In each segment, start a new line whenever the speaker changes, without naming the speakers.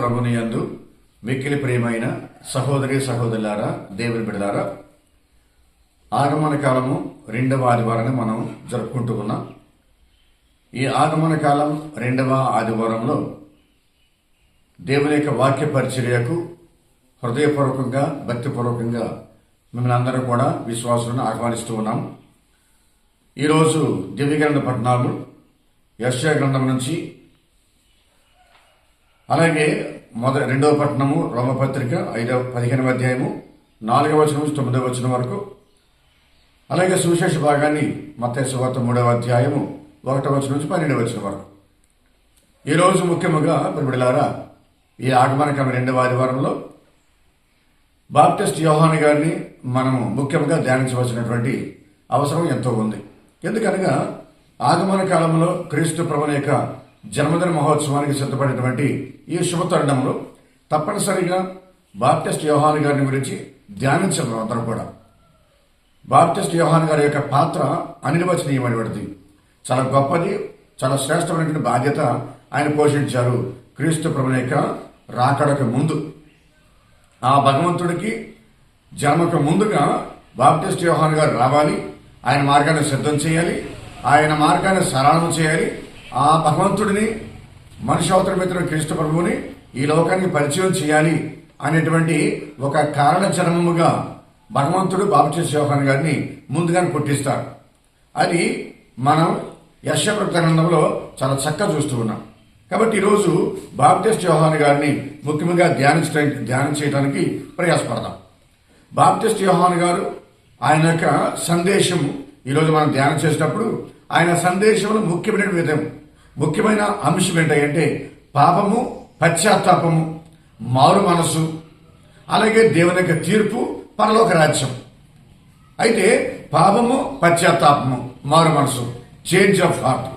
ప్రభునియందు మిక్కిలి ప్రియమైన సహోదరి సహోదరులారా, దేవుని బిడ్డలారా, ఆగమన కాలము 2వ ఆదివారాన్ని మనం జరుపుకుంటూ ఉన్నాం. ఈ ఆగమన కాలం 2వ ఆదివారంలో దేవుని యొక్క వాక్య పరిచర్యకు హృదయపూర్వకంగా భక్తిపూర్వకంగా మిమ్మల్ని అందరూ కూడా విశ్వాసులను ఆహ్వానిస్తూ ఉన్నాం. ఈరోజు దివ్యగ్రంథ పఠనాలు యెషయా గ్రంథం నుంచి, అలాగే 2వ పట్టణము రోమపత్రిక 15వ అధ్యాయము 4వ వచనం నుంచి 9వ వచనం వరకు, అలాగే సువిశేష భాగాన్ని మత్తయి సువార్త 3వ అధ్యాయము 1వ వచనం నుంచి 12వ వచనం వరకు. ఈరోజు ముఖ్యముగా బిడ్డలారా, ఈ ఆగమనకాలం 2వ ఆదివారంలో బాప్టిస్ట్ యోహాను గారిని మనము ముఖ్యంగా ధ్యానించవలసినటువంటి అవసరం ఎంతో ఉంది. ఎందుకనగా ఆగమన కాలంలో క్రీస్తు ప్రభుని యొక్క జన్మదిన మహోత్సవానికి సిద్ధపడినటువంటి ఈ శుభ తరుణంలో తప్పనిసరిగా బాప్టిస్ట్ యోహాను గారిని గురించి ధ్యానించడం అందరూ కూడా. బాప్టిస్ట్ యోహాను గారి యొక్క పాత్ర అనిర్వచనీయమైనది, చాలా గొప్పది, చాలా శ్రేష్టమైనటువంటి బాధ్యత ఆయన పోషించారు. క్రీస్తు ప్రభుని యొక్క రాకడకు ముందు, ఆ భగవంతుడికి జన్మకు ముందుగా బాప్టిస్ట్ యోహాను గారు రావాలి, ఆయన మార్గాన్ని సిద్ధం చేయాలి, ఆయన మార్గాన్ని సరళం చేయాలి, ఆ భగవంతుడిని మనిషి అవతరమిత్రుడు క్రీస్తు ప్రభువుని ఈ లోకానికి పరిచయం చేయాలి అనేటువంటి ఒక కారణ జన్మముగా భగవంతుడు బాప్టిస్ట్ యోహాను గారిని ముందుగానే పుట్టిస్తారు. అది మనం యెషయా గ్రంథంలో చాలా చక్కగా చూస్తూ ఉన్నాం. కాబట్టి ఈరోజు బాప్టిస్ట్ యోహాను గారిని ముఖ్యంగా ధ్యానం చేయడానికి ప్రయాసపడదాం. బాప్టిస్ట్ యోహాను గారు ఆయన యొక్క సందేశం ఈరోజు మనం ధ్యానం చేసినప్పుడు ఆయన సందేశంలో ముఖ్యమైన అంశం ఏంటంటే పాపము, పశ్చాత్తాపము, మారు మనసు, అలాగే దేవుని యొక్క తీర్పు, పరలోక రాజ్యం. అయితే పాపము, పశ్చాత్తాపము, మారు మనసు, చేంజ్ ఆఫ్ హార్ట్.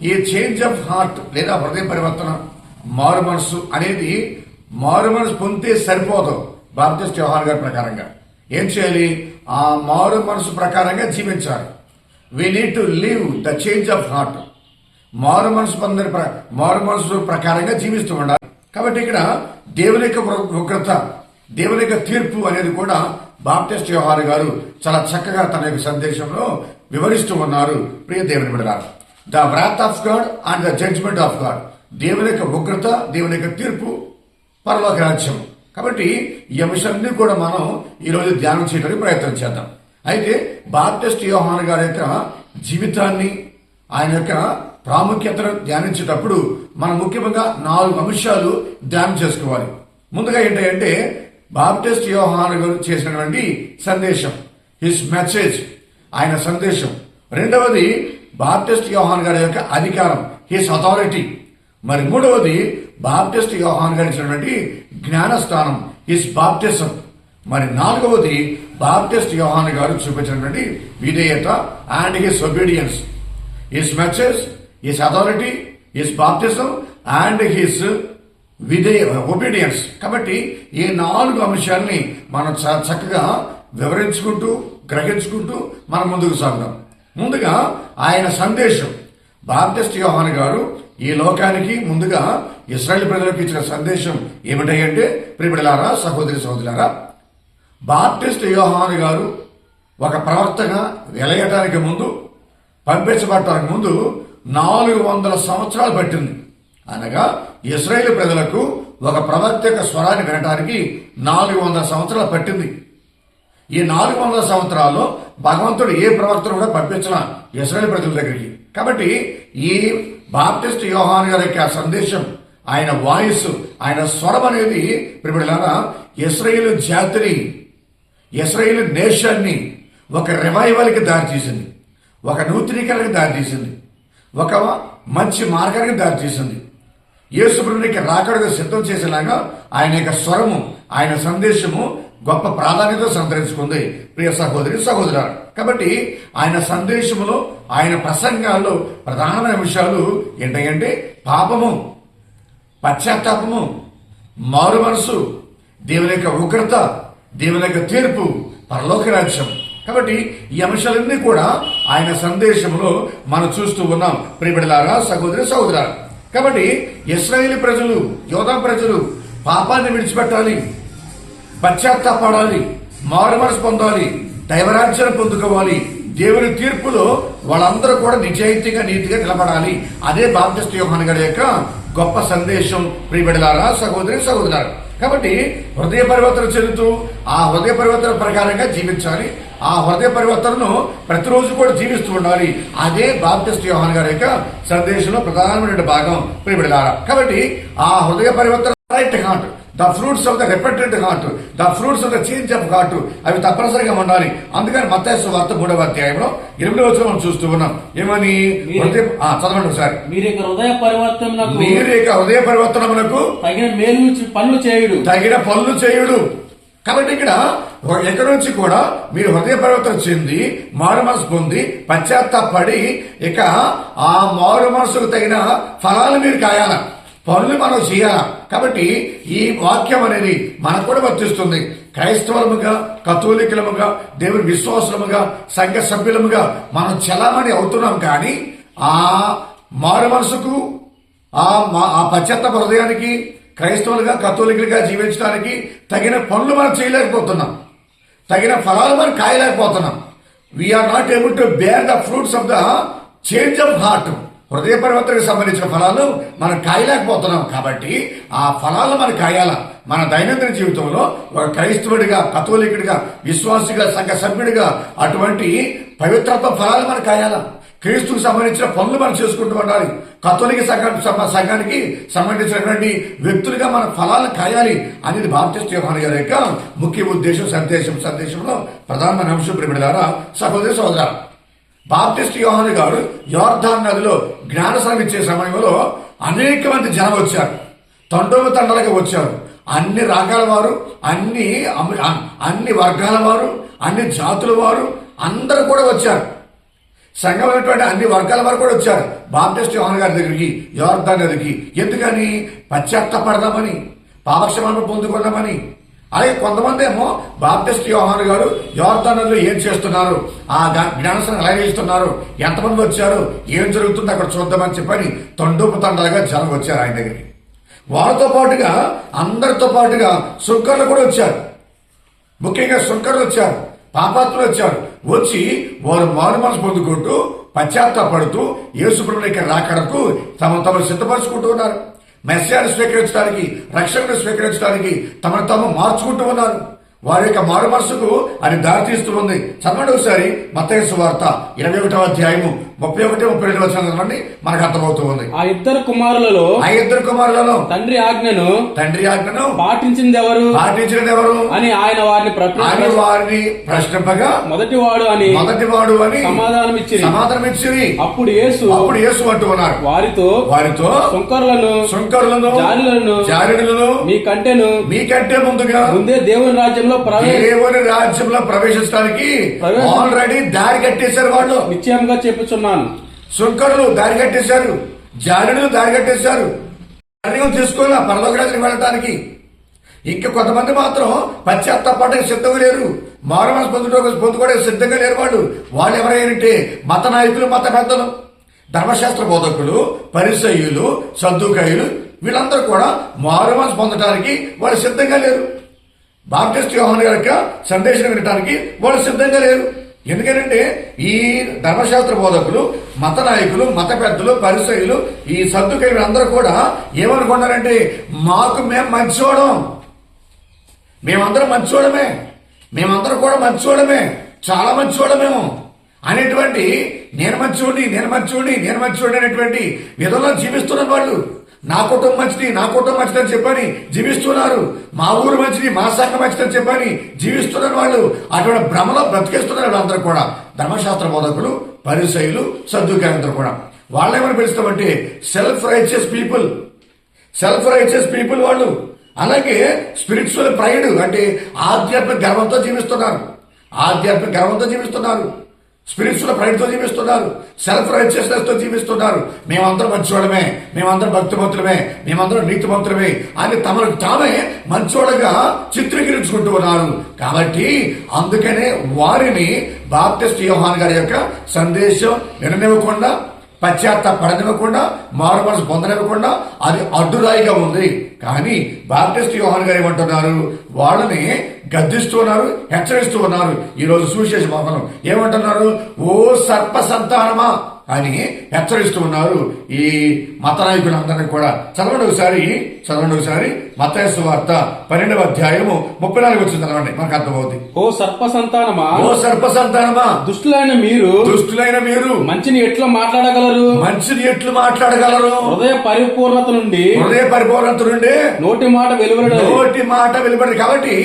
ఈ చేంజ్ ఆఫ్ హార్ట్ లేదా హృదయ పరివర్తన, మారు మనసు అనేది మారు మనసు పొందితే సరిపోదు. బాప్టిస్ట్ యోహాను గారి ప్రకారంగా ఏం చేయాలి? ఆ మారు మనసు ప్రకారంగా జీవించాలి. We need to live the change of heart. మారు మనసు ప్రకారంగా జీవిస్తూ ఉండాలి. కాబట్టి ఇక్కడ దేవుని యొక్క ఉగ్రత, దేవుని యొక్క తీర్పు అనేది కూడా బాప్టిస్ట్ యోహాను గారు చాలా చక్కగా తన యొక్క సందేశంలో వివరిస్తూ ఉన్నారు. ప్రియ దేవుని బిడ్డలారా, the wrath of God and the judgement of God. దేవుని యొక్క ఉగ్రత, దేవుని యొక్క తీర్పు, పరలోక రాజ్యం. కాబట్టి ఈ అంశాన్ని కూడా మనం ఈరోజు ధ్యానం చేయడానికి ప్రయత్నం చేద్దాం. అయితే బాప్టిస్ట్ యోహాను గారి యొక్క జీవితాన్ని, ఆయన యొక్క ప్రాముఖ్యతను ధ్యానించేటప్పుడు మనం ముఖ్యంగా 4 అంశాలు ధ్యానం చేసుకోవాలి. ముందుగా ఏంటంటే బాప్టిస్ట్ యోహాను గారు చేసినటువంటి సందేశం, హిస్ మెసేజ్, ఆయన సందేశం. రెండవది బాప్టిస్ట్ యోహాను గారి యొక్క అధికారం, హిస్ అథారిటీ. మరి మూడవది బాప్టిస్ట్ యోహాను గారు ఇచ్చినటువంటి జ్ఞానస్థానం, హిస్ బాప్టిజం. మరి నాలుగవది బాప్టిస్ట్ యోహాను గారు చూపించినటువంటి విధేయత and his obedience. His message, his authority, his baptism and his obedience. కాబట్టి ఈ 4 అంశాలని మనం చక్కగా వివరించుకుంటూ, గ్రహించుకుంటూ మనం ముందుకు సాగుదాం. ముందుగా ఆయన సందేశం. బాప్టిస్ట్ యోహాను గారు ఈ లోకానికి ముందుగా ఇశ్రాయేలు ప్రజలకు ఇచ్చిన సందేశం ఏమిటంటే, ప్రియబిడ్డలారా, సహోదరి సహోదరులారా, బాప్టిస్ట్ యోహాను గారు ఒక ప్రవక్తగా వెలయటానికి ముందు, పంపించబడటానికి ముందు 400 సంవత్సరాలు పట్టింది. అనగా ఇశ్రాయేలు ప్రజలకు ఒక ప్రవక్త యొక్క స్వరాన్ని వినటానికి 400 సంవత్సరాలు పట్టింది. ఈ 400 సంవత్సరాల్లో భగవంతుడు ఏ ప్రవక్తను కూడా పంపించిన ఇశ్రాయేలు ప్రజల దగ్గరికి. కాబట్టి ఈ బాప్టిస్ట్ యోహాను గారి యొక్క సందేశం, ఆయన వాయిస్, ఆయన స్వరం అనేది ప్రియబిడ్డలారా ఇశ్రాయేలు జాతిని, ఇశ్రాయేలు నేషన్ని ఒక రివైవల్కి దారితీసింది, ఒక నూతనీకరణకి దారితీసింది, ఒక మంచి మార్గానికి దారితీసింది. యేసు ప్రభువునికి రాకడగా సిద్ధం చేసేలాగా ఆయన యొక్క స్వరము, ఆయన సందేశము గొప్ప ప్రాధాన్యత సంతరించుకుంది. ప్రియ సహోదరి సహోదరులారా, కాబట్టి ఆయన సందేశములో, ఆయన ప్రసంగాల్లో ప్రధానమైన విషయాలు ఏంటంటే పాపము, పశ్చాత్తాపము, మారు మనసు, దేవుని యొక్క ఉగ్రత, దేవుని యొక్క తీర్పు, పరలోక రాజ్యం. కాబట్టి ఈ అంశాలన్నీ కూడా ఆయన సందేశంలో మనం చూస్తూ ఉన్నాం. ప్రియబిడ్డలారా, సహోదరి సహోదరులారా, కాబట్టి ఇశ్రాయేలు ప్రజలు, యోధా ప్రజలు పాపాన్ని విడిచిపెట్టాలి, పశ్చాత్తాపడాలి, మారు మనసు పొందాలి, దైవరాజ్యాన్ని పొందుకోవాలి. దేవుని తీర్పులో వాళ్ళందరూ కూడా నిజాయితీగా, నీతిగా నిలబడాలి. అదే బాప్టిస్ట్ యోహాను గారి యొక్క గొప్ప సందేశం. ప్రియబిడ్డలారా, సహోదరి సహోదరులారా, కాబట్టి హృదయ పరివర్తన చెందుతూ ఆ హృదయ పరివర్తన ప్రకారంగా జీవించాలి. ఆ హృదయ పరివర్తనను ప్రతిరోజు కూడా జీవిస్తూ ఉండాలి. అదే బాప్టిస్ట్ యోహాను గారి యొక్క సందేశంలో ప్రధానమైన భాగం. ప్రియబిడ్డలారా, కాబట్టి ఆ హృదయ పరివర్తన right heart, the fruits of the repentant heart, the fruits of the change of heart, అవి తప్పనిసరిగా ఉండాలి. అందుకని మత్తయి సువార్త 3వ అధ్యాయంలో 8వ వచనం మనం చూస్తూ ఉన్నాం. ఏమని? చదవండి ఒకసారి.
మీరు హృదయ
పరివర్తనములకు
తగిన మేలు
పనులు చేయుడు. కాబట్టి ఎక్కడి నుంచి కూడా మీరు హృదయ పరివర్తన చెంది మారు మనసు పొంది పశ్చాత్తాపడి ఇక ఆ మారు మనసుకు తగిన ఫలాలు మీరు కాయాల, పనులు మనం చేయాల. కాబట్టి ఈ వాక్యం అనేది మనకు కూడా వర్తిస్తుంది. క్రైస్తవులముగా, కథోలికులముగా, దేవుని విశ్వాసులముగా, సంఘ సభ్యులముగా మనం చలామణి అవుతున్నాం. కానీ ఆ మారు మనసుకు, ఆ పశ్చాత్తాప హృదయానికి, క్రైస్తవులుగా, కథోలికులుగా జీవించడానికి తగిన పనులు మనం చేయలేకపోతున్నాం, తగిన ఫలాలు మనం కాయలేకపోతున్నాం. We're not able to bear the fruits of the change of heart. హృదయ పరివర్తనకు సంబంధించిన ఫలాలు మనం కాయలేకపోతున్నాం. కాబట్టి ఆ ఫలాలు మనం కాయాల. మన దైనందిన జీవితంలో ఒక క్రైస్తవుడిగా, కథోలికుడిగా, విశ్వాసిగా, సంఘ సభ్యుడిగా అటువంటి పవిత్రత్వ ఫలాలు మనం కాయాల. క్రీస్తుకు సంబంధించిన పనులు మనం చేసుకుంటూ ఉండాలి. కథోలిక సంఘానికి సంబంధించినటువంటి వ్యక్తులుగా మన ఫలాలను కాయాలి అనేది బాప్టిస్ట్ యోహాను గారి యొక్క ముఖ్య ఉద్దేశం. సందేశంలో ప్రధానమైన అంశం. ప్రియబిడ్డలారా, సహోదరి సహోదరులారా, బాప్టిస్ట్ యోహాను గారు యోర్దాను నదిలో జ్ఞానస్నానం ఇచ్చే సమయంలో అనేక మంది జనం వచ్చారు, తండోపతండాలుగా వచ్చారు. అన్ని రకాల వారు, అన్ని వర్గాల వారు, అన్ని జాతుల వారు అందరూ కూడా వచ్చారు. సంఘమైనటువంటి అన్ని వర్గాల వారు కూడా వచ్చారు బాప్టిస్ట్ యోహాను గారి దగ్గరికి, యోర్దాను నదికి. ఎందుకని? పశ్చాత్తాపడదామని, పాపక్షమాపణ పొందుకుందామని. అలాగే కొంతమంది ఏమో బాప్టిస్ట్ యోహాను గారు యోర్దాను నదిలో ఏం చేస్తున్నారు, ఆ జ్ఞానస్నానం ఎలా చేస్తున్నారు, ఎంతమంది వచ్చారు, ఏం జరుగుతుంది అక్కడ చూద్దామని చెప్పని తండోపతండాలుగా జనం వచ్చారు ఆయన దగ్గరికి. వారితో పాటుగా, అందరితో పాటుగా సుంకర్లు కూడా వచ్చారు. ముఖ్యంగా సుంకర్లు వచ్చారు, పాపాత్ములు వచ్చారు. వచ్చి వారు మారు మనసు పొందుకుంటూ పశ్చాత్తాపడుతూ యేసుప్రభుని యొక్క రాకడకు తమను సిద్ధపరచుకుంటూ ఉన్నారు. మెస్సియాను స్వీకరించడానికి, రక్షణను స్వీకరించడానికి తమను తాము మార్చుకుంటూ ఉన్నారు. వారి యొక్క మారు మనసుకు అది దారితీస్తూ ఉంది. చదవండి ఒకసారి మత్తయి సువార్త 21వ అధ్యాయము 31, 32 వచనాలు చదవండి, మనకు అర్థమవుతూ ఉంది.
ఆ ఇద్దరు కుమారులలో తండ్రి ఆజ్ఞను పాటించింది ఎవరు అని ఆయన వారిని ప్రశ్నింపగా మొదటివాడు అని సమాధానం ఇచ్చి అప్పుడు యేసు అంటూ ఉన్నారు వారితో సుంకరులను జారులను మీకంటే ముందే దేవుని రాజ్యంలో ప్రవేశించడానికి ఆల్రెడీ దారి కట్టేశారు. వాళ్ళు నిశ్చయంగా చెప్పుచున్నాను.
సుంకరులు దారి కట్టేశారు, జారులు దారి కట్టేశారు. నిర్ణయం తీసుకోవాలి పరలోక రాజ్యానికి వెళ్ళడానికి. ఇంకా కొంతమంది మాత్రం పశ్చాత్తాపడడానికి సిద్ధంగా లేరు, మారు మనసు పొందుకోవడానికి సిద్ధంగా లేరు. వాళ్ళు ఎవరైనంటే మత నాయకులు, మత పెద్దలు, ధర్మశాస్త్ర బోధకులు, పరిసయ్యులు, సద్దుకాయులు, వీళ్ళందరూ కూడా మారు మనసు పొందడానికి వాళ్ళు సిద్ధంగా లేరు. బాప్టిస్ట్ యోహాను గారి యొక్క సందేశం వినడానికి వాళ్ళు సిద్ధంగా లేరు. ఎందుకంటే ఈ ధర్మశాస్త్ర బోధకులు, మత నాయకులు, మత పెద్దలు, పరిసయ్యులు, ఈ సద్దుకాయులు అందరూ కూడా ఏమనుకున్నారంటే మేము మంచివాళ్ళం, మేమందరం కూడా మంచివాళ్ళమే, చాలా మంచివాళ్ళమేమో అనేటువంటి నేను మంచివాడిని అనేటువంటి విధంలో జీవిస్తున్న వాళ్ళు. నా కుటుంబం మంచిది అని చెప్పని జీవిస్తున్నారు. మా ఊరు మంచిది, మా సంఘం మంచిదని చెప్పని జీవిస్తున్నారు వాళ్ళు. అటువంటి భ్రమలో బ్రతికేస్తున్నారు వాళ్ళందరూ కూడా. ధర్మశాస్త్ర బోధకులు, పరిసయ్యులు, సద్దుకాయులందరూ కూడా. వాళ్ళేమని పిలుస్తామంటే సెల్ఫ్ రైచియస్ పీపుల్ వాళ్ళు. అలాగే స్పిరిచువల్ ప్రైడ్ అంటే ఆధ్యాత్మిక గర్వంతో జీవిస్తున్నారు, స్పిరిచువల్ ప్రైడ్ తో జీవిస్తున్నారు, సెల్ఫ్ రైచియస్నెస్ తో జీవిస్తున్నారు. మేమందరం మంచివాళ్ళమే, మేమందరం భక్తిమంతులమే, మేమందరం నీతిమంతులమే అని తమకు తామే మంచివాళ్ళగా చిత్రీకరించుకుంటూ ఉన్నారు. కాబట్టి అందుకనే వారిని బాప్టిస్ట్ యోహాను గారి యొక్క సందేశం విననివ్వకుండా పడనివ్వకుండా మారు మనసు పొందనివ్వకుండా అది అడ్డురాయిగా ఉంది. కానీ బాప్టిస్ట్ యోహాన్ గారు ఏమంటున్నారు? వాళ్ళని గద్దిస్తూ ఉన్నారు, హెచ్చరిస్తూ ఉన్నారు. ఈ రోజు సువిశేష భాగంలో ఏమంటున్నారు? ఓ సర్ప సంతానమా అని హెచ్చరిస్తూ ఉన్నారు ఈ మత నాయకులందరినీ కూడా. చదవండి ఒకసారి మత్తయి సువార్త 12వ అధ్యాయము 34 వచ్చింది చదవండి, మనకు అర్థమవుతుంది.
ఓ సర్ప సంతానమా
దుష్టులైన మీరు
మంచిని ఎట్లా మాట్లాడగలరు? హృదయ పరిపూర్ణత నుండి నోటి మాట వెలువడదు.
కాబట్టి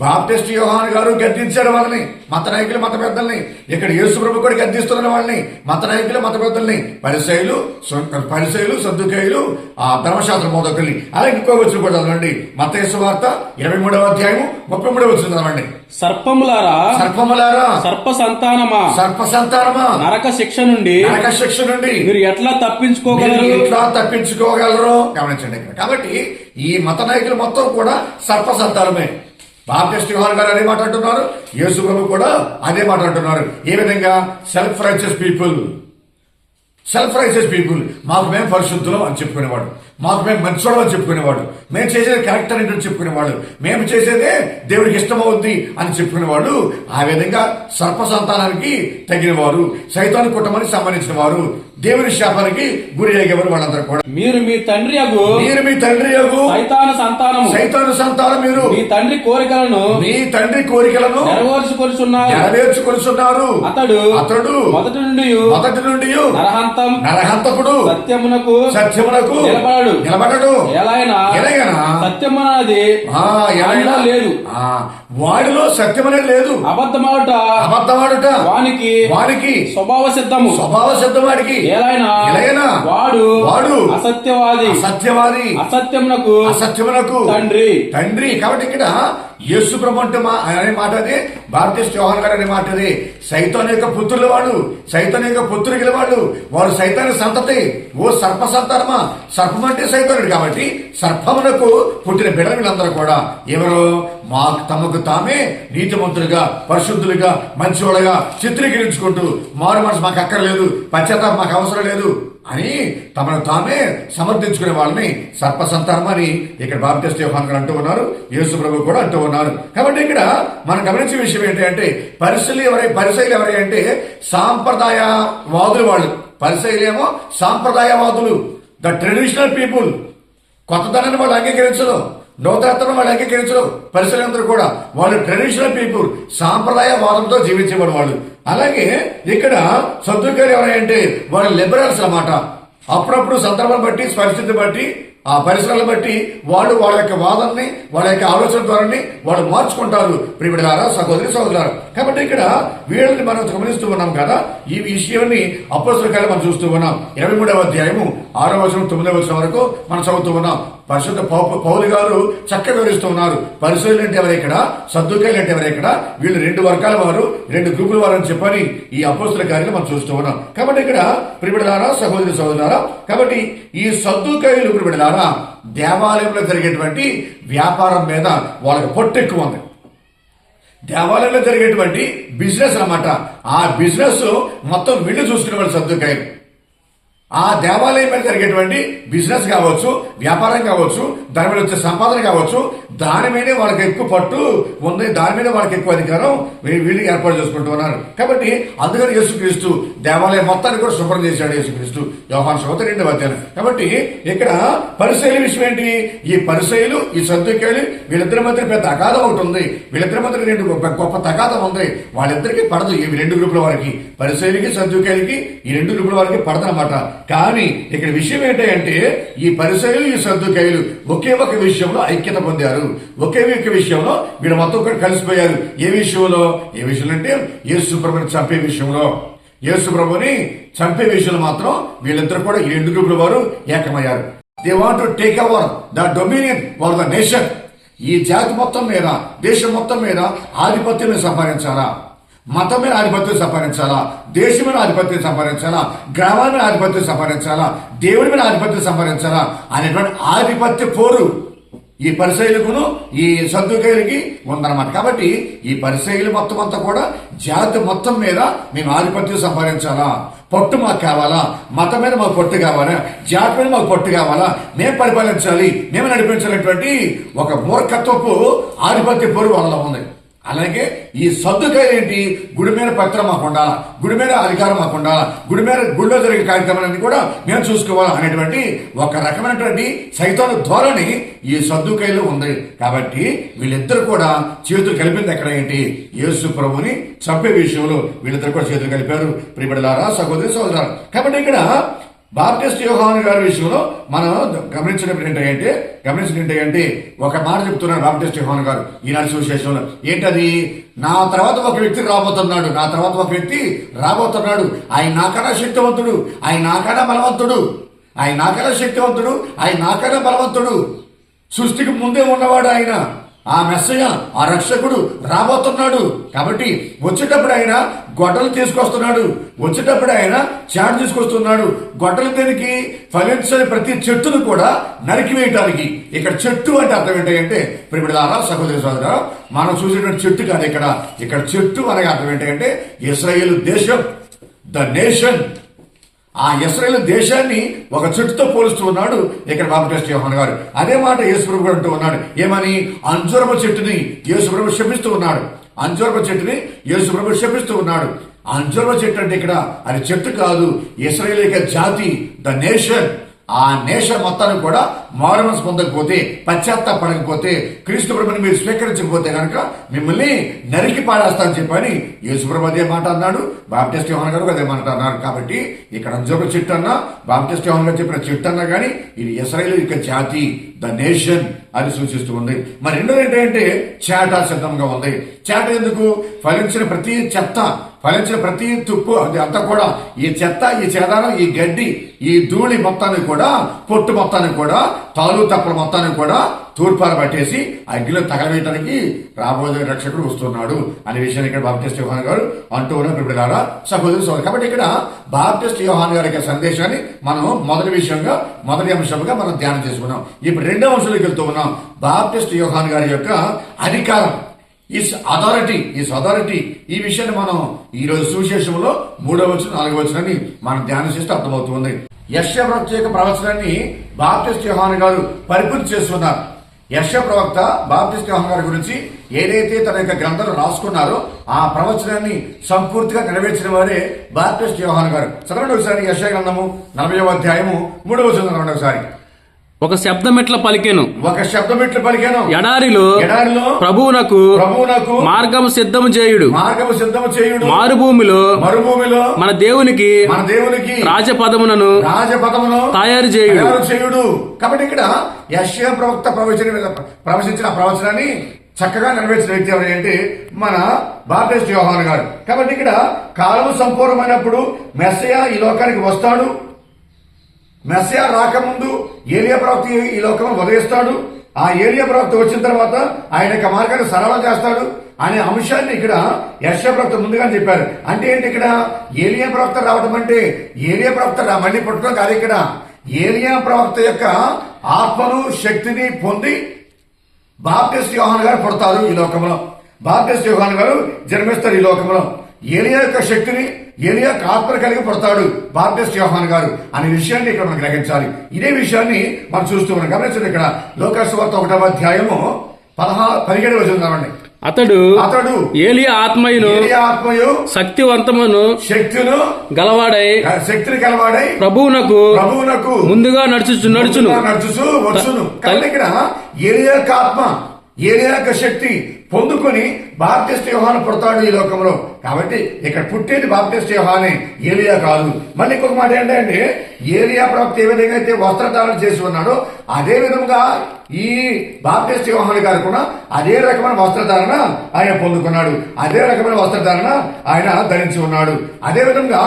బాప్టిస్ట్ యోహాన్ గారు గద్దించారు వాళ్ళని, మత నాయకులు మత పెద్దల్ని. ఇక్కడ యేసు ప్రభు కూడా గద్దిస్తున్న వాళ్ళని, మత నాయకులు మత పెద్దల్ని, పరిసయ్యులు సద్దుకాయులు, ఆ ధర్మశాస్త్ర బోధకుల్ని. అలాగే ఇంకో వచ్చిన కూడా చదవండి, మత్తయి సువార్త 23వ అధ్యాయము 33వ వచ్చిన చదవండి.
సర్పములారా సర్ప సంతానమా నరక శిక్ష నుండి మీరు ఎట్లా తప్పించుకోగలరు?
గమనించండి. కాబట్టి ఈ మత నాయకులు మొత్తం కూడా సర్ప సంతానమే. బాప్టిస్ట్ యోహాన్ గారు అదే మాట అంటున్నారు, యేసు ప్రభు కూడా అదే మాట అంటున్నారు. ఏ విధంగా? సెల్ఫ్ రైచియస్ పీపుల్, మాకు మేము పరిశుద్ధులం అని చెప్పుకునేవాడు, మాకు మేము మంచోడం అని చెప్పుకునేవాడు, మేము చేసేది క్యారెక్టర్ ఏంటని చెప్పుకునేవాడు, మేము చేసేదే దేవుడికి ఇష్టమవుద్ది అని చెప్పుకునేవాడు. ఆ విధంగా సర్ప సంతానానికి తగిన వారు, సైతాను కుటుంబానికి సంబంధించిన వారు, దేవుని శాపానికి గురి అయ్యేవారు వాళ్ళందరూ కూడా.
మీరు మీ తండ్రి యగు
సైతాను సంతానం, మీరు
మీ తండ్రి కోరికలను
నెరవేర్చుకొనిచున్నారు.
అతడు మొదటి నుండి
నరహంతకుడు, సత్యమునకు నిలబడడు. ఎలాగైనా
సత్యమనేది లేదు,
వాడిలో సత్యమనేది లేదు. అబద్ధమాడుట వానికి స్వభావ సిద్ధమాడికి. ఎలాగైనా వాడు
అసత్యవాది,
అసత్యమునకు తండ్రి. కాబట్టి ఇక్కడ యేసు ప్రభు అంటే అనే మాట అదే, బాప్టిస్ట్ యోహాన్ గారు అనే మాట అదే. సైతాన్ యొక్క పుత్రులు వాళ్ళు, సైతాన్ యొక్క పుత్రులు వాళ్ళు, వారు సైతాన్ సంతతి. ఓ సర్ప సంతానమా, సర్పం అంటే సైతానుడు. కాబట్టి సర్పమునకు పుట్టిన బిడ్డలు వీళ్ళందరూ కూడా ఎవరు? తమకు తామే నీతిమంతులుగా, పరిశుద్ధులుగా, మంచివాళ్ళగా చిత్రీకరించుకుంటూ మారు మనసు మాకు అక్కర్లేదు, పశ్చాత్తాపం మాకు అవసరం లేదు అని తమను తామే సమర్థించుకునే వాళ్ళని సర్ప సంతానం అని ఇక్కడ బాప్టిస్ట్ యోహాన్ గారు అంటూ ఉన్నారు, యేసు ప్రభు కూడా అంటూ ఉన్నారు. కాబట్టి ఇక్కడ మనం గమనించే విషయం ఏంటంటే పరిసయ్యులు ఎవరై అంటే సాంప్రదాయవాదులు వాళ్ళు. పరిసయ్యులేమో సాంప్రదాయవాదులు, ద ట్రెడిషనల్ పీపుల్. కొత్తదనాన్ని వాళ్ళు అంగీకరించరు, నూతనత్వం వాళ్ళు అంగీకరించరు. పరిసయ్యులందరూ కూడా వాళ్ళు ట్రెడిషనల్ పీపుల్, సాంప్రదాయవాదంతో జీవించేవాడు వాళ్ళు. అలాగే ఇక్కడ సద్దుకాయులు ఎవరంటే వాళ్ళు లిబరల్స్ అన్నమాట. అప్పుడప్పుడు సందర్భం బట్టి, పరిస్థితి బట్టి, ఆ పరిసరాలను బట్టి వాళ్ళు వాళ్ళ యొక్క వాదనని, వాళ్ళ యొక్క ఆలోచన ధోరణిని వాళ్ళు మార్చుకుంటారు. ప్రియమిత్రులారా, సహోదరులారా, కాబట్టి ఇక్కడ వీళ్ళని మనం గమనిస్తూ ఉన్నాం కదా. ఈ విషయాన్ని అపోస్తలుల కార్యాలు మనం చూస్తూ ఉన్నాం. 23వ అధ్యాయము 6వ వచనం 9వ వచనం వరకు మనం చదువుతూ ఉన్నాం. పరిశుద్ధ పౌలు గారు చక్కగా వివరిస్తూ ఉన్నారు. పరిసయ్యులు అంటే ఎవరు ఇక్కడ, సద్దుకాయులు అంటే ఎవరు ఇక్కడ, వీళ్ళు 2 వర్గాల వారు, 2 గ్రూపుల వారు అని చెప్పని ఈ అపోస్తలుల కార్యాలు మనం చూస్తూ ఉన్నాం. కాబట్టి ఇక్కడ ప్రియమిత్రులారా, సహోదరులారా, కాబట్టి ఈ సద్దుకాయులు ప్రియమిత్రులారా దేవాలయంలో జరిగేటువంటి వ్యాపారం మీద వాళ్ళకి పొట్టు ఎక్కువ ఉంది. దేవాలయంలో జరిగేటువంటి బిజినెస్ అన్నమాట. ఆ బిజినెస్ మొత్తం వీళ్ళు చూసుకునే వాళ్ళు సద్దుకాయులు. ఆ దేవాలయం మీద జరిగేటువంటి బిజినెస్ కావచ్చు, వ్యాపారం కావచ్చు, దాని మీద వచ్చే సంపాదన కావచ్చు, దాని మీదే వాళ్ళకి ఎక్కువ పట్టు ఉంది, దాని మీద వాళ్ళకి ఎక్కువ అధికారం వీళ్ళు ఏర్పాటు చేసుకుంటూ ఉన్నారు. కాబట్టి అందుకని యేసుక్రీస్తు దేవాలయం మొత్తాన్ని కూడా శుభ్రం చేశాడు. యేసుక్రీస్తు యోహాను సువార్త 2వ అధ్యాయం. కాబట్టి ఇక్కడ పరిసయ్యుల విషయం ఏంటి? ఈ పరిసయ్యులు, ఈ సద్దుకాయులు, వీళ్ళిద్దరి మధ్య పెద్ద అగాధం ఒకటి ఉంది. వీళ్ళిద్దరి మధ్య 2 గొప్ప తగాదం ఉంది. వాళ్ళిద్దరికి పడదు. ఈ 2 గ్రూపుల వారికి, పరిసయ్యులకి సద్దుకాయులకి, ఈ 2 గ్రూపుల వారికి పడదనమాట. కానీ ఇక్కడ విషయం ఏంటంటే ఈ పరిసయ్యులు, ఈ సద్దుకాయులు ఒకే ఒక విషయంలో ఐక్యత పొందారు. ఒకే ఒక విషయంలో వీళ్ళు మొత్తం కూడా కలిసిపోయారు. ఏ విషయంలో అంటే యేసు ప్రభుని చంపే విషయంలో. యేసు ప్రభుని చంపే విషయంలో మాత్రం వీళ్ళిద్దరు కూడా ఈ 2 గ్రూపుల వారు ఏకమయ్యారు. They want to take over the dominion over the nation. ఈ జాతి మొత్తం మీద, దేశం మొత్తం మీద ఆధిపత్యం సంపాదించాలా, మతం మీద ఆధిపత్యం సంపాదించాలా, దేశం మీద ఆధిపత్యం సంపాదించాలా, గ్రామాల మీద ఆధిపత్యం సంపాదించాలా, దేవుడి మీద ఆధిపత్యం సంపాదించాలా అనేటువంటి ఆధిపత్య పోరు ఈ పరిసయ్యులకును ఈ సద్దుకైలకి ఉందన్నమాట. కాబట్టి ఈ పరిసయ్యులు మొత్తం అంతా కూడా జాతి మొత్తం మీద మేము ఆధిపత్యం సంపాదించాలా, పట్టు మాకు కావాలా, మతం మీద మాకు పట్టు కావాలా, జాతి మీద మాకు పట్టు కావాలా, మేము పరిపాలించాలి, మేము నడిపించాలనేటువంటి ఒక మూర్ఖత్వపు ఆధిపత్య పొరుగు వాళ్ళలో ఉంది. అలాగే ఈ సద్దుకాయలు ఏంటి, గుడి మీద పత్రం మాకు ఉండాలా, గుడి మీద అధికారం మాకు ఉండాలా, గుడి మీద గుడిలో జరిగే కార్యక్రమాలన్నీ కూడా మేము చూసుకోవాలా అనేటువంటి ఒక రకమైనటువంటి సైతాను ధోరణి ఈ సద్దుకాయలు ఉంది. కాబట్టి వీళ్ళిద్దరు కూడా చేతులు కలిపింది ఎక్కడ ఏంటి, యేసు ప్రభుని చంపే విషయంలో వీళ్ళిద్దరు కూడా చేతులు కలిపారు. ప్రియబిడ్డలారా, సహోదరి సహోదరులారా, కాబట్టి ఇక్కడ బాప్టిస్ట్ యోహాను గారి విషయంలో మనం గమనించినప్పుడు ఏంటంటే ఒక మాట చెప్తున్నాడు బాప్టిస్ట్ యోహాను గారు ఈనాడు సువిశేషంలో. ఏంటది, నా తర్వాత ఒక వ్యక్తి రాబోతున్నాడు, ఆయన నాకన్నా శక్తివంతుడు, ఆయన నాకన్నా బలవంతుడు, సృష్టికి ముందే ఉన్నవాడు ఆయన, ఆ మెస్సయ్య, ఆ రక్షకుడు రాబోతున్నాడు. కాబట్టి వచ్చేటప్పుడు ఆయన గొడ్డలు తీసుకొస్తున్నాడు, వచ్చేటప్పుడు ఆయన చాటు తీసుకొస్తున్నాడు. గొడ్డలు దేనికి, ఫలించని ప్రతి చెట్టును కూడా నరికివేయటానికి. ఇక్కడ చెట్టు అంటే అర్థం ఏంటంటే ప్రియబిడ్డలారా, సహోదరి సహోదరా, మనం చూసేటువంటి చెట్టు కాదు ఇక్కడ చెట్టు అనగా అర్థం ఏంటంటే ఇశ్రాయేలు దేశం, ద నేషన్. ఆ ఇశ్రాయేలు దేశాన్ని ఒక చెట్టుతో పోలుస్తూ ఉన్నాడు ఇక్కడ బాప్టిస్ట్ యోహాను గారు. అదే మాట యేసుప్రభు అంటూ ఉన్నాడు. ఏమని, అంజూరపు చెట్టుని యేసుప్రభు శపిస్తూ ఉన్నాడు. అంజూరపు చెట్టు అంటే ఇక్కడ అది చెట్టు కాదు, ఇశ్రాయేలు యొక్క జాతి, ద నేషన్. ఆ నేషన్ మొత్తాన్ని కూడా మారుమనసు పొందకపోతే, పశ్చాత్తాపడకపోతే, క్రీస్తు ప్రభుని మీరు స్వీకరించకపోతే కనుక మిమ్మల్ని నరికి పాడేస్తానని చెప్పని యేసుప్రభు అదే మాట అన్నాడు, బాప్టిస్ట్ యోహాను గారు అదే మాట అన్నారు. కాబట్టి ఇక్కడ అంజూరపు చెట్టు అన్నా, బాప్టిస్ట్ యోహాను గారు చెప్పిన చెట్టు అన్నా కానీ ఇది ఇశ్రాయేలు యొక్క జాతి, ద నేషన్ అది సూచిస్తూ ఉంది. మరి రెండోది ఏంటంటే చేట సిద్ధంగా ఉంది. చేట ఎందుకు, ఫలించిన ప్రతి చెత్త, ఫలించిన ప్రతి తుప్పు అది అంతా కూడా, ఈ చెత్త, ఈ చెదారం, ఈ గడ్డి, ఈ ధూళి మొత్తాన్ని కూడా, పొట్టు మొత్తాన్ని కూడా, తాలు తప్పల మొత్తాన్ని కూడా తూర్పార పట్టేసి అగ్గిలో తగలవేయడానికి రాబోయే రక్షకుడు వస్తున్నాడు అనే విషయాన్ని ఇక్కడ బాప్టిస్ట్ యోహాను గారు అంటూ ఉన్న ప్రియబిడ్డలారా, సహోదరి సోదరులు. కాబట్టి ఇక్కడ బాప్టిస్ట్ యోహాను గారి యొక్క సందేశాన్ని మనం మొదటి అంశంగా మనం ధ్యానం చేసుకున్నాం. ఇప్పుడు రెండవ అంశంలోకి వెళ్తూ ఉన్నాం. బాప్టిస్ట్ యోహాను గారి యొక్క అధికారం, ఈస్ అథారిటీ. ఈ విషయాన్ని మనం ఈ రోజు సువిశేషంలో 3వ వచనం 4వ వచనాన్ని మనం ధ్యానం చేస్తే అర్థమవుతుంది. యెషయా ప్రవక్త యొక్క ప్రవచనాన్ని బాప్టిస్ట్ యోహాను గారు పరిపూర్తి చేస్తున్నారు. యెషయా ప్రవక్త బాప్టిస్ట్ యోహాను గారి గురించి ఏదైతే తన యొక్క గ్రంథాలు రాసుకున్నారో ఆ ప్రవచనాన్ని సంపూర్తిగా నెరవేర్చిన వారే బాప్టిస్ట్ యోహాను గారు. చదవండి ఒకసారి యెషయా గ్రంథము 40వ అధ్యాయము 3వ వచనం చదవండి ఒకసారి.
ఒక శబ్దమెట్ల పలికెను, ఎడారిలో ప్రభువునకు మార్గము సిద్ధము చేయుడు, మరుభూమిలో మన దేవునికి రాజపదములను తయారు చేయుడు.
కాబట్టి ఇక్కడ యెషయా ప్రవక్త ప్రవచించిన ప్రవచనాన్ని చక్కగా నెరవేర్చిన వ్యక్తి ఎవరంటే మన బాప్టిస్ట్ యోహాను గారు. కాబట్టి ఇక్కడ కాలము సంపూర్ణమైనప్పుడు మెస్సయా ఈ లోకానికి వస్తాడు. మెస్సయా రాకముందు ఏలియా ప్రవక్త ఈ లోకం ఉదయిస్తాడు. ఆ ఏలియా ప్రవక్త వచ్చిన తర్వాత ఆయన యొక్క మార్గాన్ని సరళం చేస్తాడు అనే అంశాన్ని ఇక్కడ యెషయా ప్రవక్త ముందుగా చెప్పారు. అంటే ఏంటి, ఇక్కడ ఏలియా ప్రవక్త రావడం అంటే ఏలియా ప్రవక్త మళ్ళీ పుట్టడం కాదు. ఇక్కడ ఏలియా ప్రవక్త యొక్క ఆత్మను, శక్తిని పొంది బాప్టిస్ట్ యోహాను గారు పుడతారు ఈ లోకంలో. బాప్టిస్ట్ యోహాను గారు జన్మిస్తారు ఈ లోకంలో. ఏలియా యొక్క శక్తిని, ఏలియా ఆత్మను కలిగి పుడతాడు బాప్టిస్ట్ యోహాను గారు అనే విషయాన్ని ఇక్కడ మనం గ్రహించాలి. ఇదే విషయాన్ని మనం చూస్తూ ఉన్నాం. గమనించండి, ఇక్కడ లోకాసు వార్త 1వ అధ్యాయము 17వ వచనం చదవండి.
అతడు ఏలియా ఆత్మయును శక్తివంతమును శక్తిని గలవాడై ప్రభువునకు ముందుగా నడుచును.
ఇక్కడ ఏలియా ఆత్మ, ఏలియా శక్తి పొందుకొని బాప్టిస్ట్ యోహాను పుడతాడు ఈ లోకంలో. కాబట్టి ఇక్కడ పుట్టేది బాప్టిస్ట్ యోహానే, ఏలియా కాదు. మళ్ళీ ఇంకొక మాట ఏంటంటే ఏలియా ప్రవక్త ఏ విధంగా అయితే వస్త్రధారణ చేసి ఉన్నాడో అదే విధంగా ఈ బాప్టిస్ట్ యోహాను గారు కూడా అదే రకమైన వస్త్రధారణ ఆయన పొందుకున్నాడు, అదే రకమైన వస్త్రధారణ ఆయన ధరించి ఉన్నాడు. అదే విధంగా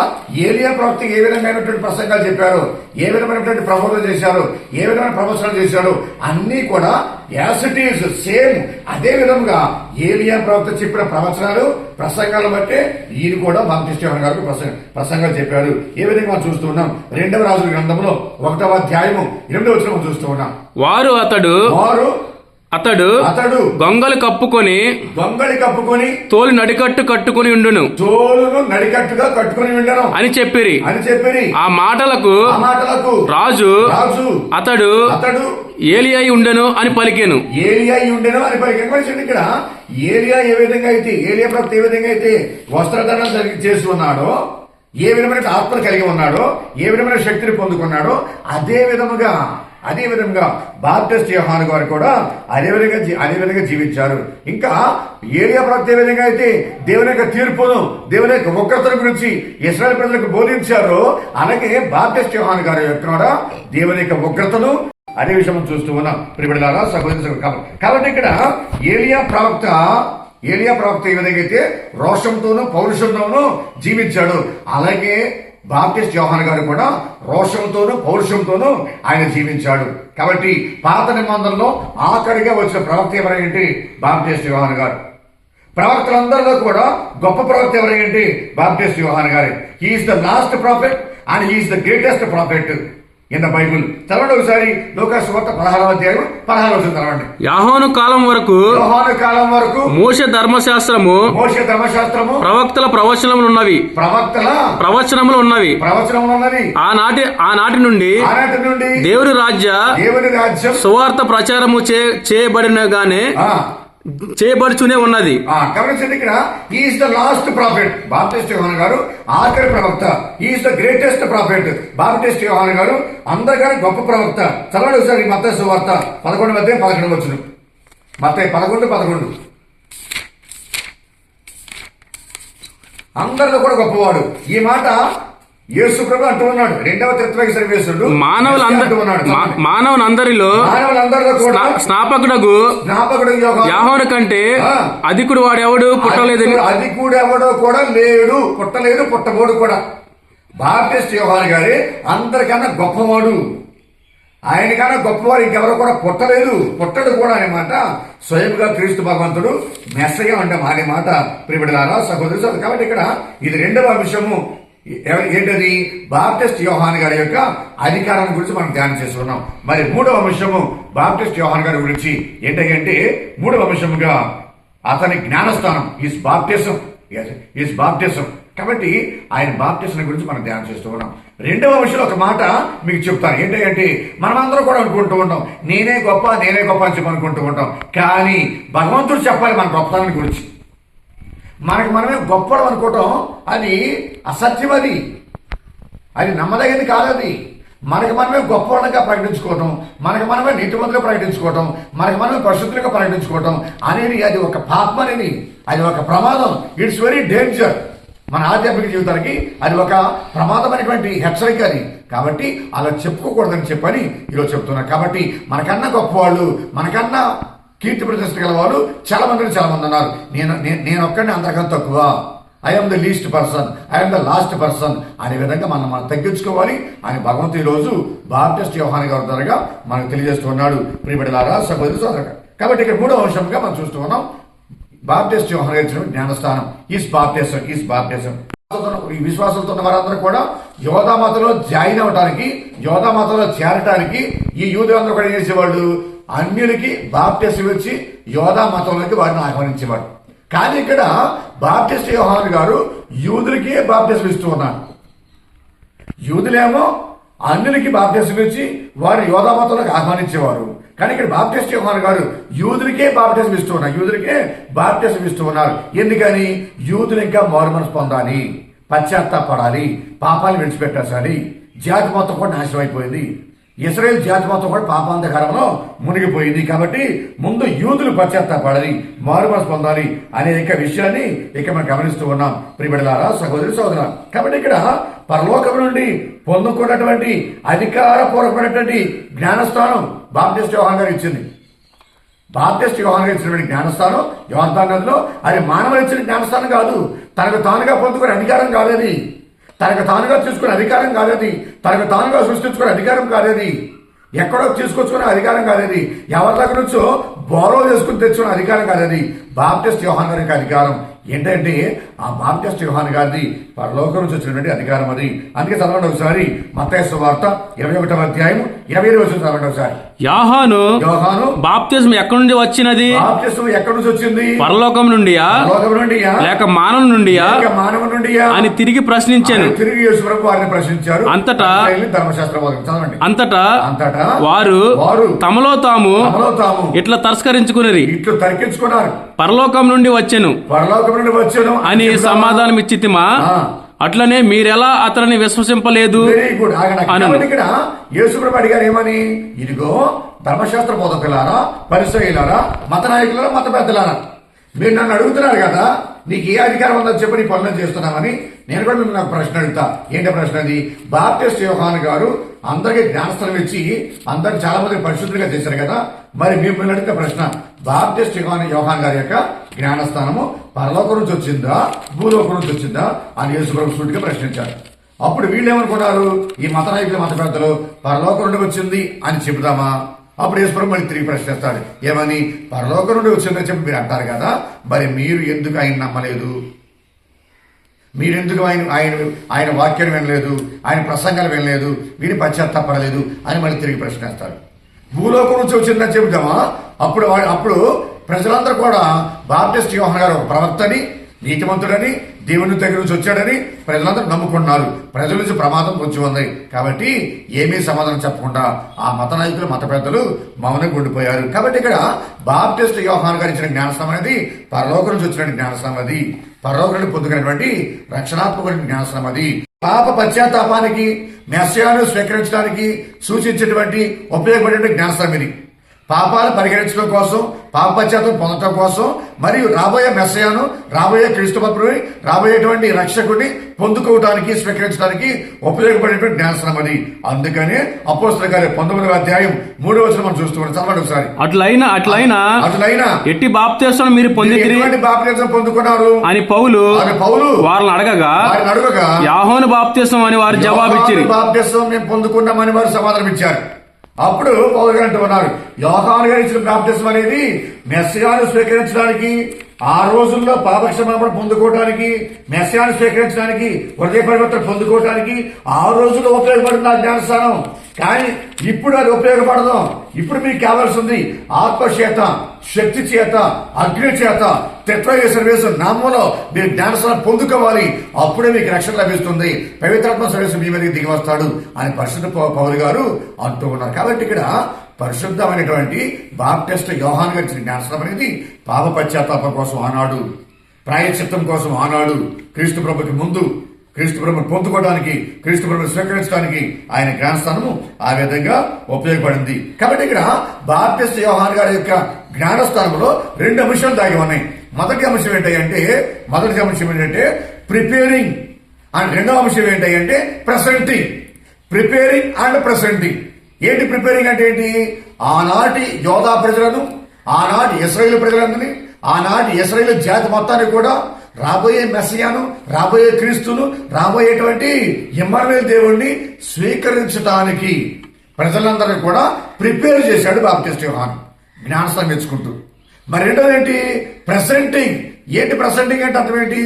ఏలియా ప్రవక్త ఏ విధమైనటువంటి ప్రసంగాలు చెప్పారో, ఏ విధమైనటువంటి ప్రబోధన చేశారో, ఏ విధమైన ప్రవచనాలు చేశారో అన్ని కూడా యాజ్ ఇట్ ఈజ్ సేమ్ అదే విధంగా ఏలియా ప్రవక్త చెప్పిన ప్రవచనాలు, ప్రసంగాలు బట్టే ఈయన కూడా బాప్టిస్ట్ యోహాను గారికి ప్రసంగాలు చెప్పాడు. ఏ విధంగా మనం చూస్తున్నాం 2వ రాజుల గ్రంథంలో 1వ అధ్యాయము 8వ వచనం చూస్తూ ఉన్నాం.
వారు అతడు గొంగలి కప్పుకొని తోలు నడికట్టు కట్టుకుని ఉండును అని చెప్పిరి. ఆ మాటలకు రాజు అతడు ఏలియా ఉండెను అని పలికెను.
ఇక్కడ ఏలియా ఏ విధంగా అయితే ప్రవక్త ఏ విధంగా అయితే వస్త్రధారణ చేసి ఉన్నాడో, ఏ విధమైన ఆత్మ కలిగి ఉన్నాడో, ఏ విధమైన శక్తిని పొందుకున్నాడో, అదే విధంగా బాప్టిస్ట్ యోహాను గారు కూడా అదే విధంగా జీవించారు. ఇంకా ఏలియా ప్రవక్త ఏ విధంగా అయితే దేవుని యొక్క తీర్పును, దేవుని యొక్క ఉగ్రతల గురించి ఇశ్రాయేలు ప్రజలకు బోధించారో, అలాగే బాప్టిస్ట్ యోహాను గారి యొక్క కూడా దేవుని యొక్క ఉగ్రతను అదే విషయం చూస్తూ ఉన్నాం. ప్రియబిడ్డలారా, సహోదరులు, కాబట్టి ఇక్కడ ఏలియా ప్రవక్త ఏ విధంగా అయితే రోషంతోనూ పౌరుషంతోనూ జీవించాడు, అలాగే బాప్టిస్ట్ యోహాను గారు కూడా రోషంతోనూ పౌరుషంతోనూ ఆయన జీవించాడు. కాబట్టి పాత నిబంధనలో ఆఖరిగా వచ్చిన ప్రవక్త ఎవరైంటి? బాప్టిస్ట్ యోహాను గారు. ప్రవక్తలందరిలో కూడా గొప్ప ప్రవక్త ఎవరైంటి? బాప్టిస్ట్ యోహాను గారు. He is the last prophet and he is the greatest prophet in the Bible. చదవండి ఒకసారి లూకాసు సువార్త 16వ అధ్యాయం 16వ వచనం చదవండి.
యోహాను కాలం వరకు మోషే ధర్మశాస్త్రము ప్రవక్తల ప్రవచనములు ఉన్నవి. ఆనాటి నుండి దేవుని రాజ్యం సువార్త ప్రచారము చేయబడుతూనే ఉన్నది.
గమనించండి, ఇక్కడ is the last prophet Baptist Yohanu గారు, ఆఖరి ప్రవక్త. Is the greatest prophet Baptist Yohanu గారు, అందరికీ గొప్ప ప్రవక్త. చదవండి ఒకసారి మత్తయి సువార్త 11:11 వచ్చును. మత్తయి 11:11. అందరిలో కూడా గొప్పవాడు. ఈ మాట యేసు ప్రభు అంటూ ఉన్నాడు. 2వ త్రిత్వైక సర్వేశ్వరుడు
మానవులందరిలో స్నాపకుడగు యోహాను కంటే అధికుడు వాడెవడు పుట్టలేదని.
అధికుడు ఎవడో కూడా లేడు, పుట్టలేదు, పుట్టబోడు కూడా. బాప్టిస్ట్ యోహాను గారే అందరికన్నా గొప్పవాడు. ఆయనకన్నా గొప్పవాడు ఇంకెవరో కూడా పుట్టడు కూడా అనే మాట స్వయంగా క్రీస్తు భగవంతుడు మెస్సగా ఉంటాం అనే మాట. ప్రియబిడ్డలారా, సహోదరులు, కాబట్టి ఇక్కడ ఇది 2వ అంశము. ఏంటది? బాప్టిస్ట్ యోహాను గారి యొక్క అధికారాన్ని గురించి మనం ధ్యానం చేసుకున్నాం. మరి 3వ అంశము బాప్టిస్ట్ యోహాను గారి గురించి ఏంటంటే 3వ అంశముగా అతని జ్ఞానస్థానం ఈజ్ బాప్టిజం. కాబట్టి ఆయన బాప్టిజం గురించి మనం ధ్యానం చేస్తూ ఉన్నాం. 2వ అంశంలో ఒక మాట మీకు చెప్తాను. ఏంటంటే మనమందరం కూడా అనుకుంటూ ఉంటాం, నేనే గొప్ప అని చెప్పి అనుకుంటూ ఉంటాం. కానీ భగవంతుడు చెప్పాలి మన గొప్పతనాన్ని గురించి. మనకు మనమే గొప్పడం అనుకోవటం అది అసత్యం, అది నమ్మదగింది కాదది. మనకు మనమే గొప్పవాళ్ళగా ప్రకటించుకోవటం, మనకు మనమే నీతిమంతులుగా ప్రకటించుకోవటం, మనకు మనమే పరిశుద్ధులుగా ప్రకటించుకోవటం అనేది అది ఒక పాపం, అనేది అది ఒక ప్రమాదం. It's very danger. మన ఆధ్యాత్మిక జీవితానికి అది ఒక ప్రమాదమైనటువంటి హెచ్చరిక అది. కాబట్టి అలా చెప్పుకోకూడదని చెప్పని ఈరోజు చెప్తున్నారు. కాబట్టి మనకన్నా గొప్పవాళ్ళు, మనకన్నా కీర్తి ప్రతిష్ట గల వాళ్ళు చాలా మంది ఉన్నారు. నేను ఒక్కడిని అందరికన్నా తక్కువ, I'm the least person, I'm the last person అనే విధంగా మనం తగ్గించుకోవాలి అని భగవంతుడు ఈరోజు బాప్టిస్ట్ యోహాను గారి ద్వారా మనకు తెలియజేస్తున్నాడు. ప్రియబిడ్డలారా, సహోదరులు. కాబట్టి ఇక్కడ 3వ అంశంగా మనం చూస్తూ ఉన్నాం. బాప్టిస్ట్ యోహాను గారి జ్ఞానస్థానం ఈజ్ బాప్టిజం. ఈ విశ్వాసంతో ఉన్న వారందరూ కూడా యోధా మతంలో జాయిన్ అవడానికి, యోధా మతంలో చేరటానికి ఈ యూదులందరూ కూడా చేసేవాళ్ళు అన్యులకి బాప్టిజం ఇచ్చి యోధా మతంలోకి వారిని ఆహ్వానించేవాడు. కానీ ఇక్కడ బాప్టిస్ట్ యోహాను గారు యూదులకే బాప్టిజం ఇస్తూ ఉన్నారు. యూదులేమో అన్యులకి బాప్టిజం ఇచ్చి వారు యోధా మతంలోకి ఆహ్వానించేవారు. కానీ ఇక్కడ బాప్టిస్ట్ యోహాను గారు యూదులకే బాప్టిజం ఇస్తూ ఉన్నారు. ఎందుకని? యూదులు ఇంకా మారు మనసు పొందాలి, పశ్చాత్తాపడాలి, పాపాలు విడిచిపెట్టాలి. జాతి మొత్తం కూడా నాశనం అయిపోయింది. ఇశ్రాయేల్ జాతి మొత్తం కూడా పాపాంధకారంలో మునిగిపోయింది. కాబట్టి ముందు యూదులు పశ్చాత్తాపడాలి, మారు మనసు పొందాలి అనే విషయాన్ని మనం గమనిస్తూ ఉన్నాం. ప్రియబిడ్డలారా, సహోదరులారా. కాబట్టి ఇక్కడ పరలోకం నుండి పొందుకున్నటువంటి అధికారపూర్వకమైనటువంటి జ్ఞానస్థానం బాప్టిస్ట్ యోహాను గారు ఇచ్చింది. బాప్టిస్ట్ యోహాను గారు ఇచ్చినటువంటి జ్ఞానస్థానం యోర్దాను నదిలో అది మానవులు ఇచ్చిన జ్ఞానస్థానం కాదు. తనకు తానుగా పొందుకునే అధికారం కాదది, తనకు తానుగా తీసుకునే అధికారం కాదది, తనకు తానుగా సృష్టించుకునే అధికారం కాదది, ఎక్కడో తీసుకొచ్చుకునే అధికారం కాదది, ఎవరి దగ్గర నుంచో బోరో చేసుకుని తెచ్చుకునే అధికారం కాదది. బాప్టిస్ట్ యోహాను గారికి అధికారం ఏంటంటే ఆ బాప్టిస్ట్ యోహాను గారిది పరలోకం నుంచి వచ్చినటువంటి అధికారం అది. అందుకే చదవండి ఒకసారి మత్తయి సువార్త 21వ అధ్యాయం 20వ వచనం చదవండి ఒకసారి.
యోహాను బాప్తిజం ఎక్కడి నుండి వచ్చినది?
బాప్తిజం ఎక్కడి నుంచి వచ్చింది?
పరలోకం నుండియా లేక మానవ నుండియా అని తిరిగి ప్రశ్నించాను.
తిరిగి యేసు ప్రభు వారిని ప్రశ్నించారు.
అంతటా
ధర్మశాస్త్రం చదవండి.
అంతటా వారు తమలో తాము ఇట్లా తర్కించుకున్నారు, పరలోకం నుండి వచ్చెను అని సమాధానం ఇచ్చితిమా? అట్లనే మీరెలా అతనిని విశ్వసింపలేదు?
ఇక్కడ యేసుప్రభు అడిగారు ఏమని? ఇదిగో ధర్మశాస్త్ర బోధకులారా, పరిసయ్యులారా, మత నాయకులారా, మత పెద్దలారా, మీరు నన్ను అడుగుతున్నారు కదా, నీకు ఏ అధికారం ఉందని చెప్పి నీ పనులు చేస్తున్నామని. నేను కూడా మిమ్మల్ని ఒక ప్రశ్న అడుగుతా. ఏంటి ప్రశ్న అది? బాప్టిస్ట్ యోహాను గారు అందరికీ జ్ఞానస్థానం ఇచ్చి అందరికి చాలా మంది పరిశుద్ధులుగా చేశారు కదా, మరి మిమ్మల్ని అడిగిన ప్రశ్న, బాప్టిస్ట్ యోహాను గారి యొక్క జ్ఞానస్థానము పరలోకం నుంచి వచ్చిందా భూలోకం నుంచి వచ్చిందా అని యేసుప్రభు సూటిగా ప్రశ్నించారు. అప్పుడు వీళ్ళు ఏమనుకున్నారు? ఈ మత నాయకులు, మత పెద్దలు పరలోకం నుండి వచ్చింది అని చెబుదామా? అప్పుడు యేసుప్రభు మళ్ళీ తిరిగి ప్రశ్నిస్తాడు. ఏమని? పరలోకం నుండి వచ్చిందని చెప్పి మీరు అంటారు కదా, మరి మీరు ఎందుకు ఆయన నమ్మలేదు? మీరెందుకు ఆయన వాక్యాన్ని వినలేదు, ఆయన ప్రసంగాలు వినలేదు, విని పశ్చాత్తాపడలేదు అని మళ్ళీ తిరిగి ప్రశ్నిస్తాడు. భూలోకం నుంచి వచ్చిందని చెబుతామా? అప్పుడు ప్రజలందరూ కూడా బాప్టిస్ట్ యోహాను గారు ఒక ప్రవక్తని, నీతిమంతుడని, దేవుని దగ్గర నుంచి వచ్చాడని ప్రజలందరూ నమ్ముకున్నారు. ప్రజల నుంచి ప్రమాదం పొంచి ఉంది. కాబట్టి ఏమీ సమాధానం చెప్పకుండా ఆ మత నాయకులు, మత పెద్దలు మౌనంగా ఉండిపోయారు. కాబట్టి ఇక్కడ బాప్టిస్ట్ యోహాను గారు ఇచ్చిన జ్ఞానస్నానం అనేది పరలోకం నుంచి వచ్చిన జ్ఞానస్నానం, అది పరలోకం నుండి పొందుకున్నటువంటి రక్షణాత్మక జ్ఞానస్నానం. అది పాప పశ్చాత్తాపానికి, మెస్సియాను స్వీకరించడానికి సూచించేటువంటి ఉపయోగపడే జ్ఞానస్నానం ఇది. పాపాలు పరిహరించడం కోసం, పాప పశ్చాత్తాపం పొందడం కోసం, మరియు రాబోయే మెస్సయాను, రాబోయే క్రీస్తు ప్రభువుని, రాబోయేటువంటి రక్షకుడిని పొందుకోవడానికి, స్వీకరించడానికి ఉపయోగపడేటువంటి జ్ఞానస్నానం అది. అందుకనే అపోస్తలుల కార్యం 19వ అధ్యాయం 3వ వచనం మనం చూస్తూ ఉంటాం. చదవండి ఒకసారి.
అట్లయినా ఎట్టి బాప్తిస్మం మీరు
పొందుకున్నారు అని పౌలు
వారిని అడగగా యోహాను బాప్తిస్మం అని వారు జవాబిచ్చారు.
బాప్తిస్మం మేము పొందుకున్నామని వారు సమాధానం ఇచ్చారు. అప్పుడు పౌలు గారు అంటున్నారు, యోహాను గారు ఇచ్చిన బాప్తిస్మం అనేది మెస్సియాను స్వీకరించడానికి, ఆ రోజుల్లో పాపక్షమాపణ పొందుకోవడానికి, మెస్సియాను స్వీకరించడానికి, హృదయ పరివర్తన పొందుకోవడానికి ఆ రోజుల్లో ఉపయోగపడుతుంది ఆ జ్ఞానస్నానం. కానీ ఇప్పుడు అది ఉపయోగపడదు. ఇప్పుడు మీకు కావాల్సింది ఆత్మచేత, శక్తి చేత, అగ్ని చేత, తెత్రయేసు నామంలో మీరు జ్ఞానస్నానం పొందుకోవాలి. అప్పుడే మీకు రక్షణ లభిస్తుంది, పవిత్రాత్మ సర్వేశ్వరుడు మీ మీదకి దిగి వస్తాడు అని పరిశుద్ధ పౌలు గారు అంటూ ఉన్నారు. కాబట్టి ఇక్కడ పరిశుద్ధమైనటువంటి బాప్టిస్ట్ యోహాను గారి జ్ఞానస్నానం అనేది పాప పశ్చాత్తాపం కోసం ఆనాడు, ప్రాయశ్చిత్తం కోసం ఆనాడు, క్రీస్తు ప్రభుకి ముందు క్రీస్తు ప్రభుని పొందుకోవడానికి, క్రీస్తు ప్రభుని స్వీకరించడానికి ఆయన జ్ఞానస్థానము ఆ విధంగా ఉపయోగపడింది. కాబట్టి ఇక్కడ బాప్టిస్ట్ యోహాను గారి యొక్క జ్ఞానస్థానంలో 2 అంశాలు దాగి ఉన్నాయి. మొదటి అంశం ఏంటంటే ప్రిపేరింగ్, అండ్ రెండవ అంశం ఏంటంటే ప్రెసెంటింగ్. Preparing and presenting. ఏంటి ప్రిపేరింగ్ అంటే ఏంటి? ఆనాటి యోధా ప్రజలను, ఆనాటి ఇశ్రాయేలు ప్రజలందరినీ, ఆనాటి ఇశ్రాయేలు జాతి మొత్తాన్ని కూడా రాబోయే మెస్సియాను, రాబోయే క్రీస్తును, రాబోయేటువంటి ఇమ్మానుయేలు దేవుణ్ణి స్వీకరించడానికి ప్రజలందరినీ కూడా ప్రిపేర్ చేశాడు బాప్టిస్ట్ యోహాను జ్ఞానస్నానం మెచ్చుకుంటూ. మరి రెండోది ఏంటి? ప్రెసెంటింగ్. ఏంటి ప్రెసెంటింగ్ అంటే అర్థం ఏంటి?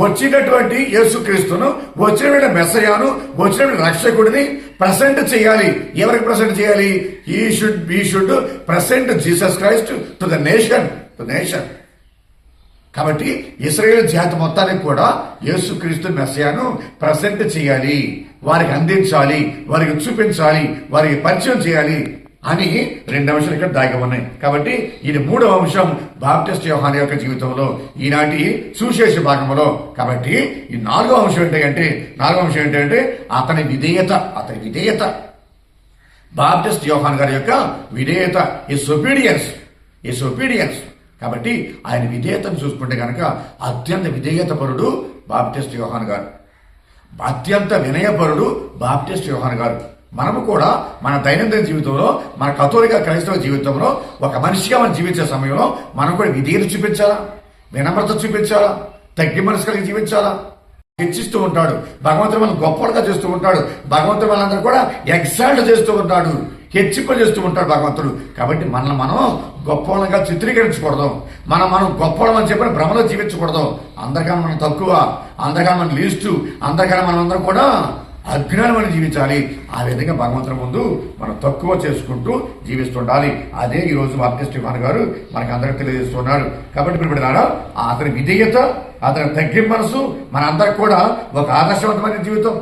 వచ్చినటువంటి యేసుక్రీస్తును, వచ్చినటువంటి మెస్సయాను, వచ్చినటువంటి రక్షకుడిని ప్రెసెంట్ చేయాలి. ఎవరికి ప్రెసెంట్ చేయాలి? ఈ should present Jesus Christ to the nation. కాబట్టి ఇశ్రాయేలు జాతి మొత్తానికి కూడా యేసుక్రీస్తు మెస్సయాను ప్రెసెంట్ చేయాలి, వారికి అందించాలి, వారికి చూపించాలి, వారికి పరిచయం చేయాలి అని 2 అంశాలు ఇక్కడ దాగి ఉన్నాయి. కాబట్టి ఇది 3వ అంశం బాప్టిస్ట్ యోహాను యొక్క జీవితంలో, ఈనాటి సువిశేష భాగంలో. కాబట్టి ఈ 4వ అంశం ఏంటంటే అతని విధేయత. బాప్టిస్ట్ యోహాను గారి యొక్క విధేయత, ఇస్ ఒబీడియన్స్. కాబట్టి ఆయన విధేయతను చూసుకుంటే కనుక అత్యంత విధేయతపరుడు బాప్టిస్ట్ యోహాను గారు, అత్యంత వినయపరుడు బాప్టిస్ట్ యోహాను గారు. మనము కూడా మన దైనందిన జీవితంలో, మన కథోలిక క్రైస్తవ జీవితంలో ఒక మనిషిగా మనం జీవించే సమయంలో మనం కూడా విధేయత చూపించాలా, వినమ్రత చూపించాలా, తగ్గి మనసు కలిగి జీవించాలా. హెచ్చిస్తూ ఉంటాడు భగవంతుడు, మనం గొప్పగా చేస్తూ ఉంటాడు భగవంతుడు, మనందరూ కూడా ఎగ్జాల్ట్ చేస్తూ ఉంటాడు. హెచ్చింపజేస్తూ ఉంటాడు భగవంతుడు. కాబట్టి మనల్ని మనం గొప్పవాళ్ళంగా చిత్రీకరించకూడదు, మనం గొప్పవాళ్ళం అని చెప్పిన భ్రమలో జీవించకూడదు. అందరికన్నా మనం తక్కువ, అందరికన్నా మనం లీస్టు, అందరికన్నా మనం అందరం కూడా అజ్ఞానమని జీవించాలి. ఆ విధంగా భగవంతుని ముందు మనం తక్కువ చేసుకుంటూ జీవిస్తుండాలి. అదే ఈరోజు బాప్టిస్ట్ యోహాను గారు మనకు అందరికి తెలియజేస్తున్నాడు. కాబట్టి ఇప్పుడు అతని విధేయత, అతని తగ్గింపు మనసు మనందరికి కూడా ఒక ఆదర్శవంతమైన జీవితం.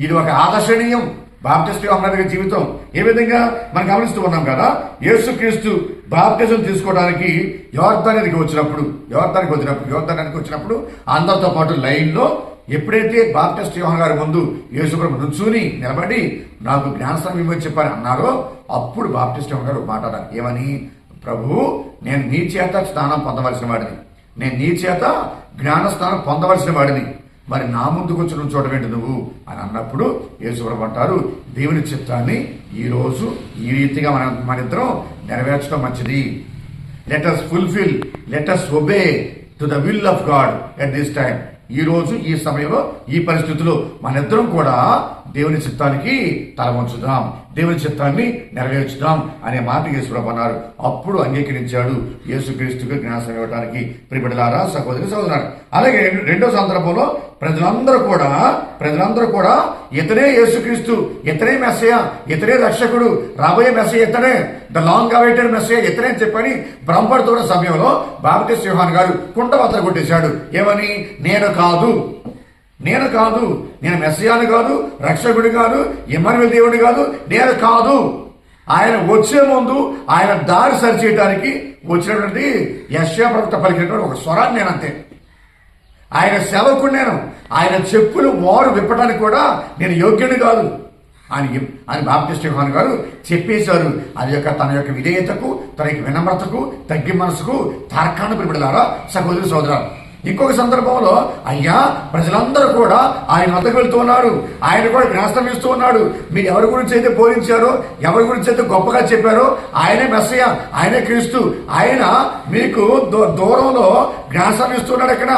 ఇది ఒక ఆదర్శనీయం బాప్టిస్ట్ యోహాను గారి జీవితం. ఏ విధంగా మనం గమనిస్తూ ఉన్నాం కదా, యేసుక్రీస్తు బాప్టిజం తీసుకోవడానికి యోర్దానికి వచ్చినప్పుడు అందరితో పాటు లైన్లో ఎప్పుడైతే బాప్టిస్ట్ యోహాను గారి ముందు యేసుప్రభు నుంచుని నిలబడి నాకు జ్ఞానస్నానం ఇవ్వని చెప్పని అన్నారో, అప్పుడు బాప్టిస్ట్ యోహాను గారు మాట్లాడారు. ఏమని? ప్రభు, నేను నీ చేత స్నానం పొందవలసిన వాడిని, నేను నీ చేత జ్ఞానస్నానం పొందవలసిన వాడిని, మరి నా ముందుకు వచ్చి నుంచోవడం ఏంటి నువ్వు అని అన్నప్పుడు యేసుప్రభు అంటారు, దేవుని చిత్తాన్ని ఈరోజు ఈ రీతిగా మన ఇద్దరం నెరవేర్చడం మంచిది. Let us fulfill, let us obey to the will of God at this time. ఈ రోజు ఈ సమయంలో ఈ పరిస్థితుల్లో మనిద్దరం కూడా దేవుని చిత్తానికి తల వంచుదాం, దేవుని చిత్తాన్ని నెరవేర్చుదాం అనే మాట యేసుప్రభు అన్నారు. అప్పుడు అంగీకరించాడు యేసుక్రీస్తుకు జ్ఞానస్నానం ఇవ్వడానికి. ప్రియబిడ్డలారా, సహోదరి సహోదరులారా, అలాగే రెండో సందర్భంలో ప్రజలందరూ కూడా ఇతనే యేసుక్రీస్తు, ఇతనే మెస్సయ్య, ఇతనే రక్షకుడు, రాబోయే మెస్సయ్య ఇతనే, ద లాంగ్ అవైటెడ్ మెస్సయ్య ఇతనే అని చెప్పని భ్రమపడుతున్న సమయంలో బాప్టిస్ట్ యోహాను గారు కుండబద్దలు కొట్టేశాడు. ఏమని? నేను కాదు, నేను మెస్సయాను కాదు, రక్షకుడు కాదు, ఇమ్మానుయేలు దేవుడు కాదు, నేను కాదు. ఆయన వచ్చే ముందు ఆయన దారి సరిచేయడానికి వచ్చినటువంటి యెషయా ప్రవక్త పలికినటువంటి ఒక స్వరాన్ని నేనంతే. ఆయన సేవకుడు నేను, ఆయన చెప్పులు వారు విప్పడానికి కూడా నేను యోగ్యుని కాదు అని బాప్టిస్ట్ యోహాను గారు చెప్పేశారు. అది తన యొక్క విధేయతకు, తన యొక్క వినమ్రతకు, తగ్గి మనసుకు తార్కాణం. ప్రియబిడ్డలారా, సహోదరి సోదరులారా, ఇంకొక సందర్భంలో అయ్యా ప్రజలందరూ కూడా ఆయన వద్దకు వెళ్తూ ఉన్నారు, ఆయన కూడా జ్ఞానస్నానం ఇస్తూ ఉన్నాడు. మీరు ఎవరి గురించి అయితే బోధించారో, ఎవరి గురించి అయితే గొప్పగా చెప్పారో, ఆయనే మెస్సయ్య, ఆయనే క్రీస్తు, ఆయన మీకు దూరంలో జ్ఞానస్నానం ఇస్తున్నాడు. ఎక్కడ?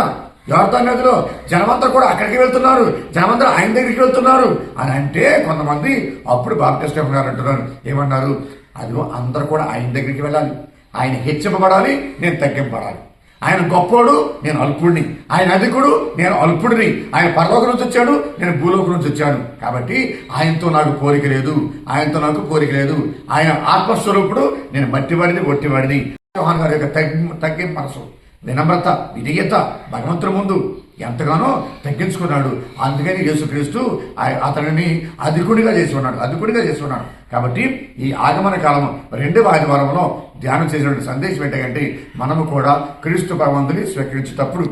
యోర్దాను నదిలో. జనమంతా కూడా అక్కడికి వెళ్తున్నారు, జనమంతా ఆయన దగ్గరికి వెళ్తున్నారు అని అంటే కొంతమంది అప్పుడు బాప్టిస్ట్ యోహాను గారు అంటున్నారు, ఏమన్నారు? అదిగో అందరూ కూడా ఆయన దగ్గరికి వెళ్ళాలి, ఆయన హెచ్చింపబడాలి, నేను తగ్గింపబడాలి. ఆయన గొప్పోడు, నేను అల్పుడిని. ఆయన అధికుడు, నేను అల్పుడిని. ఆయన పరలోకం నుంచి వచ్చాడు, నేను భూలోకం నుంచి వచ్చాను. కాబట్టి ఆయనతో నాకు కోరిక లేదు. ఆయన ఆత్మస్వరూపుడు, నేను మట్టివాడిని, ఒట్టివాడిని. యోహాను గారి యొక్క తగ్గింపు మనసు, వినమ్రత, విధేయత భగవంతుని ముందు ఎంతగానో తగ్గించుకున్నాడు. అందుకని యేసుక్రీస్తు అతనిని అధికుడిగా చేసి ఉన్నాడు. కాబట్టి ఈ ఆగమన కాలం రెండవ ఆదివారంలో ధ్యానం చేసినటువంటి సందేశం ఏంటంటే, మనము కూడా క్రీస్తు భగవంతుని స్వీకరించేటప్పుడు,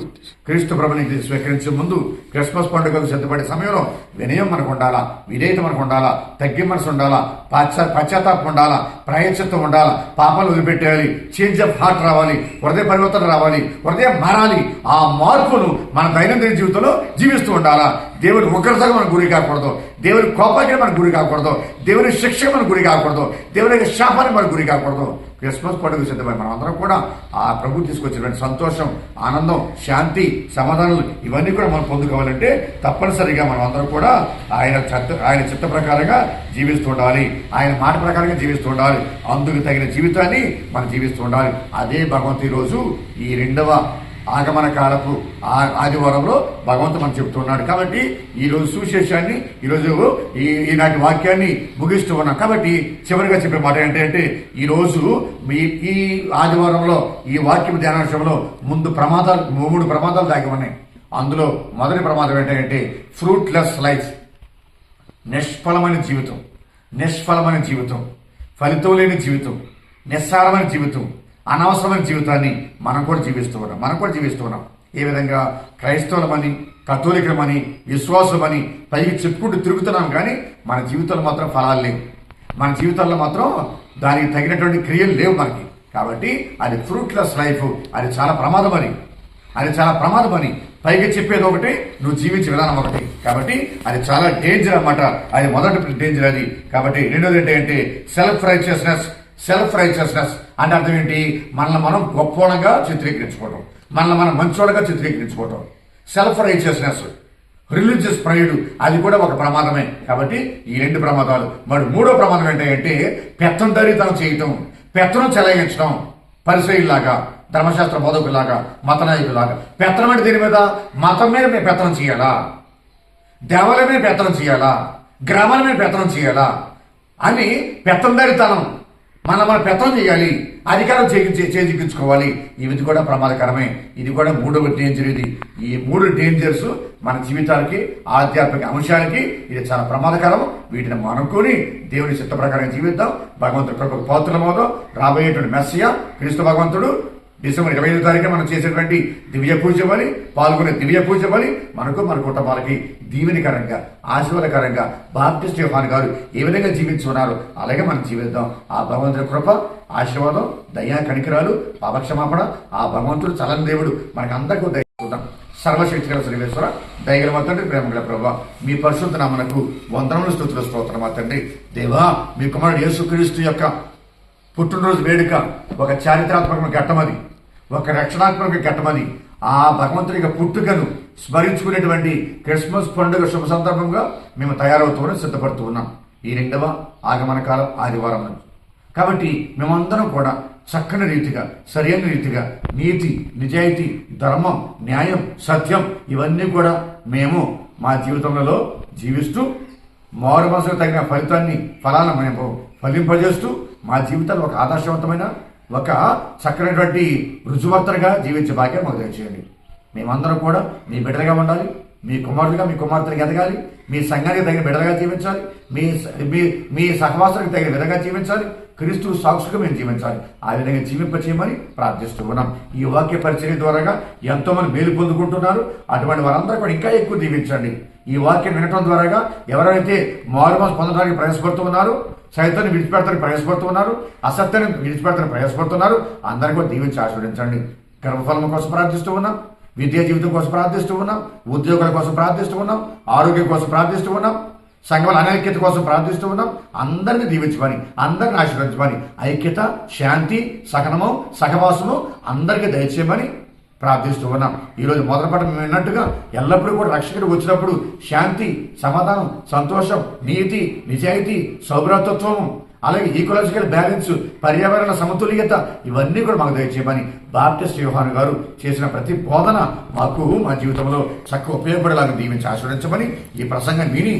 క్రీస్తు ప్రభుని స్వీకరించే ముందు, క్రిస్మస్ పండుగకు సిద్ధపడే సమయంలో వినయం మనకు ఉండాలా, విధేయత మనకు ఉండాలా, తగ్గి మనసు ఉండాలా, పశ్చాత్తాపం ఉండాలా, ప్రాయశ్చిత్తం ఉండాలా, పాపాలు వదిలిపెట్టేయాలి, చేంజ్ ఆఫ్ హార్ట్ రావాలి, హృదయ పరివర్తన రావాలి, హృదయం మారాలి. ఆ మార్పును మన దైనందిన జీవితంలో జీవిస్తూ ఉండాలా. దేవుని ఉగ్రతకు మనకు గురి కాకూడదు, దేవుని కోపానికి మనకు గురి కాకూడదు, దేవుని శిక్షకు మనకు గురి కాకూడదు, దేవుని శాపానికి మనకు గురి కాకూడదు. క్రిస్మస్ పండుగ సిద్ధమై మనం అందరం కూడా ఆ ప్రభు తీసుకొచ్చినటువంటి సంతోషం, ఆనందం, శాంతి, సమాధానాలు ఇవన్నీ కూడా మనం పొందుకోవాలంటే తప్పనిసరిగా మనం అందరం కూడా ఆయన చిత్త ప్రకారంగా జీవిస్తూ ఉండాలి, ఆయన మాట ప్రకారంగా జీవిస్తూ ఉండాలి. అందుకు తగిన జీవితాన్ని మనం జీవిస్తూ ఉండాలి. అదే భగవంతు ఈరోజు ఈ రెండవ ఆగమన కాలపు ఆదివారంలో భగవంతుడు మనం చెప్తున్నాడు. కాబట్టి ఈరోజు సువిశేషాన్ని, ఈరోజు ఈనాటి వాక్యాన్ని ముగిస్తూ ఉన్నాం. కాబట్టి చివరిగా చెప్పే మాట ఏంటంటే, ఈరోజు ఈ ఆదివారంలో ఈ వాక్యం ధ్యానాంశంలో మూడు ప్రమాదాలు దాగి ఉన్నాయి. అందులో మొదటి ప్రమాదం ఏంటంటే ఫ్రూట్లెస్ లైఫ్, నిష్ఫలమైన జీవితం, ఫలితం లేని జీవితం, నిస్సారమైన జీవితం, అనవసరమైన జీవితాన్ని మనం కూడా జీవిస్తూ ఉన్నాం. ఏ విధంగా? క్రైస్తవులమని, కథోలికమని, విశ్వాసమని పైకి చెప్పుకుంటూ తిరుగుతున్నాం, కానీ మన జీవితంలో మాత్రం ఫలాలు లేవు, మన జీవితాల్లో మాత్రం దానికి తగినటువంటి క్రియలు లేవు మనకి. కాబట్టి అది ఫ్రూట్లెస్ లైఫ్, అది చాలా ప్రమాదమని పైకి చెప్పేది ఒకటి, నువ్వు జీవించే విధానం ఒకటి. కాబట్టి అది చాలా డేంజర్ అన్నమాట. అది మొదటి డేంజర్ అది. కాబట్టి రెండోది ఏంటంటే సెల్ఫ్ రైచియస్నెస్ అంటే అర్థం ఏంటి? మనల్ని మనం గొప్పవాళ్ళంగా చిత్రీకరించుకోవటం, మనల్ని మనం మంచోళ్ళగా చిత్రీకరించుకోవటం. సెల్ఫ్ రైచియస్నెస్, రిలీజియస్ ప్రైడ్, అది కూడా ఒక ప్రమాదమే. కాబట్టి ఈ రెండు ప్రమాదాలు. మరి మూడో ప్రమాదం ఏంటంటే పెత్తందరితనం చేయటం, పెత్తనం చెలాయించడం. పరిసయ్యులాగా, ధర్మశాస్త్ర బోధకులాగా, మత నాయకులాగా పెత్తనం అంటే దీని మీద మతం మీద మేము పెత్తనం చేయాలా, దేవాలయం మీద పెత్తనం చేయాలా, గ్రామాల మీద పెత్తనం చేయాలా అని పెత్తందరితనం, మన పెత్తనం చేయాలి, అధికారం చేజిక్కించుకోవాలి. ఇది కూడా ప్రమాదకరమే. ఇది కూడా మూడవ డేంజర్. ఈ మూడు డేంజర్స్ మన జీవితాలకి, ఆధ్యాత్మిక అంశాలకి ఇది చాలా ప్రమాదకరం. వీటిని అనుకుని దేవుని చిత్త ప్రకారం జీవిద్దాం. భగవంతుడి కృపకు పాత్రలమవుదాం. రాబోయేటువంటి మెస్సియా క్రీస్తు భగవంతుడు డిసెంబర్ 25వ తారీఖున మనం చేసేటువంటి దివ్య పూజ బలి, పాల్గొనే దివ్య పూజ బలి మనకు, మన కుటుంబాలకి దీవెనికరంగా, ఆశీర్వాదకరంగా బాప్టిస్ట్ యోహాన్ గారు ఏ విధంగా జీవించున్నారు అలాగే మనం జీవిద్దాం. ఆ భగవంతుడి కృప, ఆశీర్వాదం, దయా కనికరాలు, పాపక్షమాపణ ఆ భగవంతుడు చలని దేవుడు మనకందరికీ దయచేద్దాం. సర్వశక్తి గల సర్వేశ్వర, దయగల మా తండ్రి, ప్రేమగల ప్రభువా, మీ పరిశుద్ధ నామమునకు వందనములు, స్తుతులు, స్తోత్రం. మా తండ్రి దేవా, మీ కుమారుడు యేసుక్రీస్తు యొక్క పుట్టినరోజు వేడుక ఒక చారిత్రాత్మక ఘట్టమది, ఒక రక్షణాత్మక ఘట్టమది. ఆ భగవంతుడి యొక్క పుట్టుకను స్మరించుకునేటువంటి క్రిస్మస్ పండుగ శుభ సందర్భంగా మేము తయారవుతూ సిద్ధపడుతూ ఉన్నాం ఈ 2వ ఆగమన కాలం ఆదివారం నుంచి. కాబట్టి మేమందరం కూడా చక్కని రీతిగా, సరైన రీతిగా నీతి, నిజాయితీ, ధర్మం, న్యాయం, సత్యం ఇవన్నీ కూడా మేము మా జీవితంలో జీవిస్తూ మారు మనసుకు తగిన ఫలాలను మేము ఫలింపజేస్తూ మా జీవితాలు ఒక ఆదర్శవంతమైన, ఒక చక్కనటువంటి రుజువర్తనగా జీవించే భాగ్యం మాకు దయచేయండి. మేమందరం కూడా మీ బిడ్డలుగా ఉండాలి, మీ కుమారులుగా, మీ కుమార్తెలుగా ఎదగాలి, మీ సంఘానికి తగిన బిడ్డలుగా జీవించాలి, మీ సహవాసానికి తగిన విధంగా జీవించాలి, క్రీస్తు సాక్షులుగా మేము జీవించాలి. ఆ విధంగా జీవింపచేయమని ప్రార్థిస్తూ ఉన్నాం. ఈ వాక్య పరిచర్య ద్వారాగా ఎంతో మంది మేలు పొందుకుంటున్నారు. అటువంటి వారందరూ కూడా ఇంకా ఎక్కువ దీవించండి. ఈ వాక్యం వినటం ద్వారాగా ఎవరైతే మారుమనసు పొందడానికి ప్రయాసపడుతూ ఉన్నారు, సైతాన్ని విడిచిపెడతానికి ప్రయాసపడుతూ ఉన్నారు, అసత్యాన్ని విడిచిపెడతానికి ప్రయాసపడుతున్నారు, అందరికీ కూడా దీవించి ఆశీర్వదించండి. గర్భఫలం కోసం ప్రార్థిస్తూ ఉన్నాం, విద్యా జీవితం కోసం ప్రార్థిస్తూ ఉన్నాం, ఉద్యోగాల కోసం ప్రార్థిస్తూ ఉన్నాం, ఆరోగ్యం కోసం ప్రార్థిస్తూ ఉన్నాం, సంఘాల అనైక్యత కోసం ప్రార్థిస్తూ ఉన్నాం. అందరినీ దీవించమని, అందరిని ఆశీర్వదించమని, ఐక్యత, శాంతి, సహనము, సహవాసము అందరికీ దయచేయమని ప్రార్థిస్తూ ఉన్నాం. ఈరోజు మొదటి పాఠం మేము విన్నట్టుగా ఎల్లప్పుడూ కూడా రక్షకుడు వచ్చినప్పుడు శాంతి, సమాధానం, సంతోషం, నీతి, నిజాయితీ, సౌభ్రాతత్వము, అలాగే ఈకోలాజికల్ బ్యాలెన్స్, పర్యావరణ సమతుల్యత ఇవన్నీ కూడా మాకు దయచేయమని బాప్టిస్ట్ యోహాను గారు చేసిన ప్రతి బోధన మాకు మా జీవితంలో చక్కగా ఉపయోగపడేలాగా దీవించి ఆశీర్వదించమని ఈ ప్రసంగం విని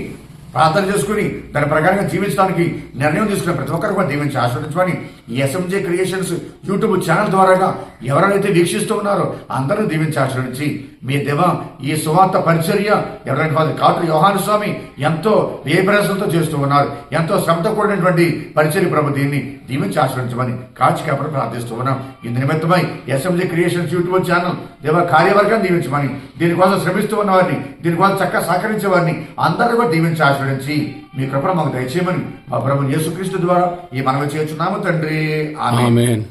ప్రార్థన చేసుకుని దాని ప్రకారంగా జీవించడానికి నిర్ణయం తీసుకున్న ప్రతి ఒక్కరు కూడా దీవించి ఆశీర్వదించమని ఈ ఎస్ఎంజే క్రియేషన్స్ యూట్యూబ్ ఛానల్ ద్వారాగా ఎవరైతే వీక్షిస్తూ ఉన్నారో అందరినీ దీవించి ఆశీర్వదించి మీ దేవ ఈ సువార్త పరిచర్య ఎవరైనా వారి కాటు యోహాను స్వామి ఎంతో వ్యయప్రయాసంతో చేస్తూ ఉన్నారు. ఎంతో శ్రమతో కూడినటువంటి పరిచర్య ప్రభు దీన్ని దీవించి ఆశీర్వదించమని కాచి కాపడి ప్రార్థిస్తూ ఉన్నాం. ఇందు నిమిత్తమై ఎస్ఎంజే క్రియేషన్స్ యూట్యూబ్ ఛానల్ దేవ కార్యవర్గాన్ని దీవించమని, దీనికోసం శ్రమిస్తూ ఉన్న వారిని, దీనికోసం చక్కగా సహకరించే వారిని అందరూ కూడా దీవించి ఆశీర్వదించి మీ కృపను మాకు దయచేయమని మా ప్రభు యేసుక్రీస్తు ద్వారా ఈ మనవి చేస్తున్నాము తండ్రి. ఆమేన్.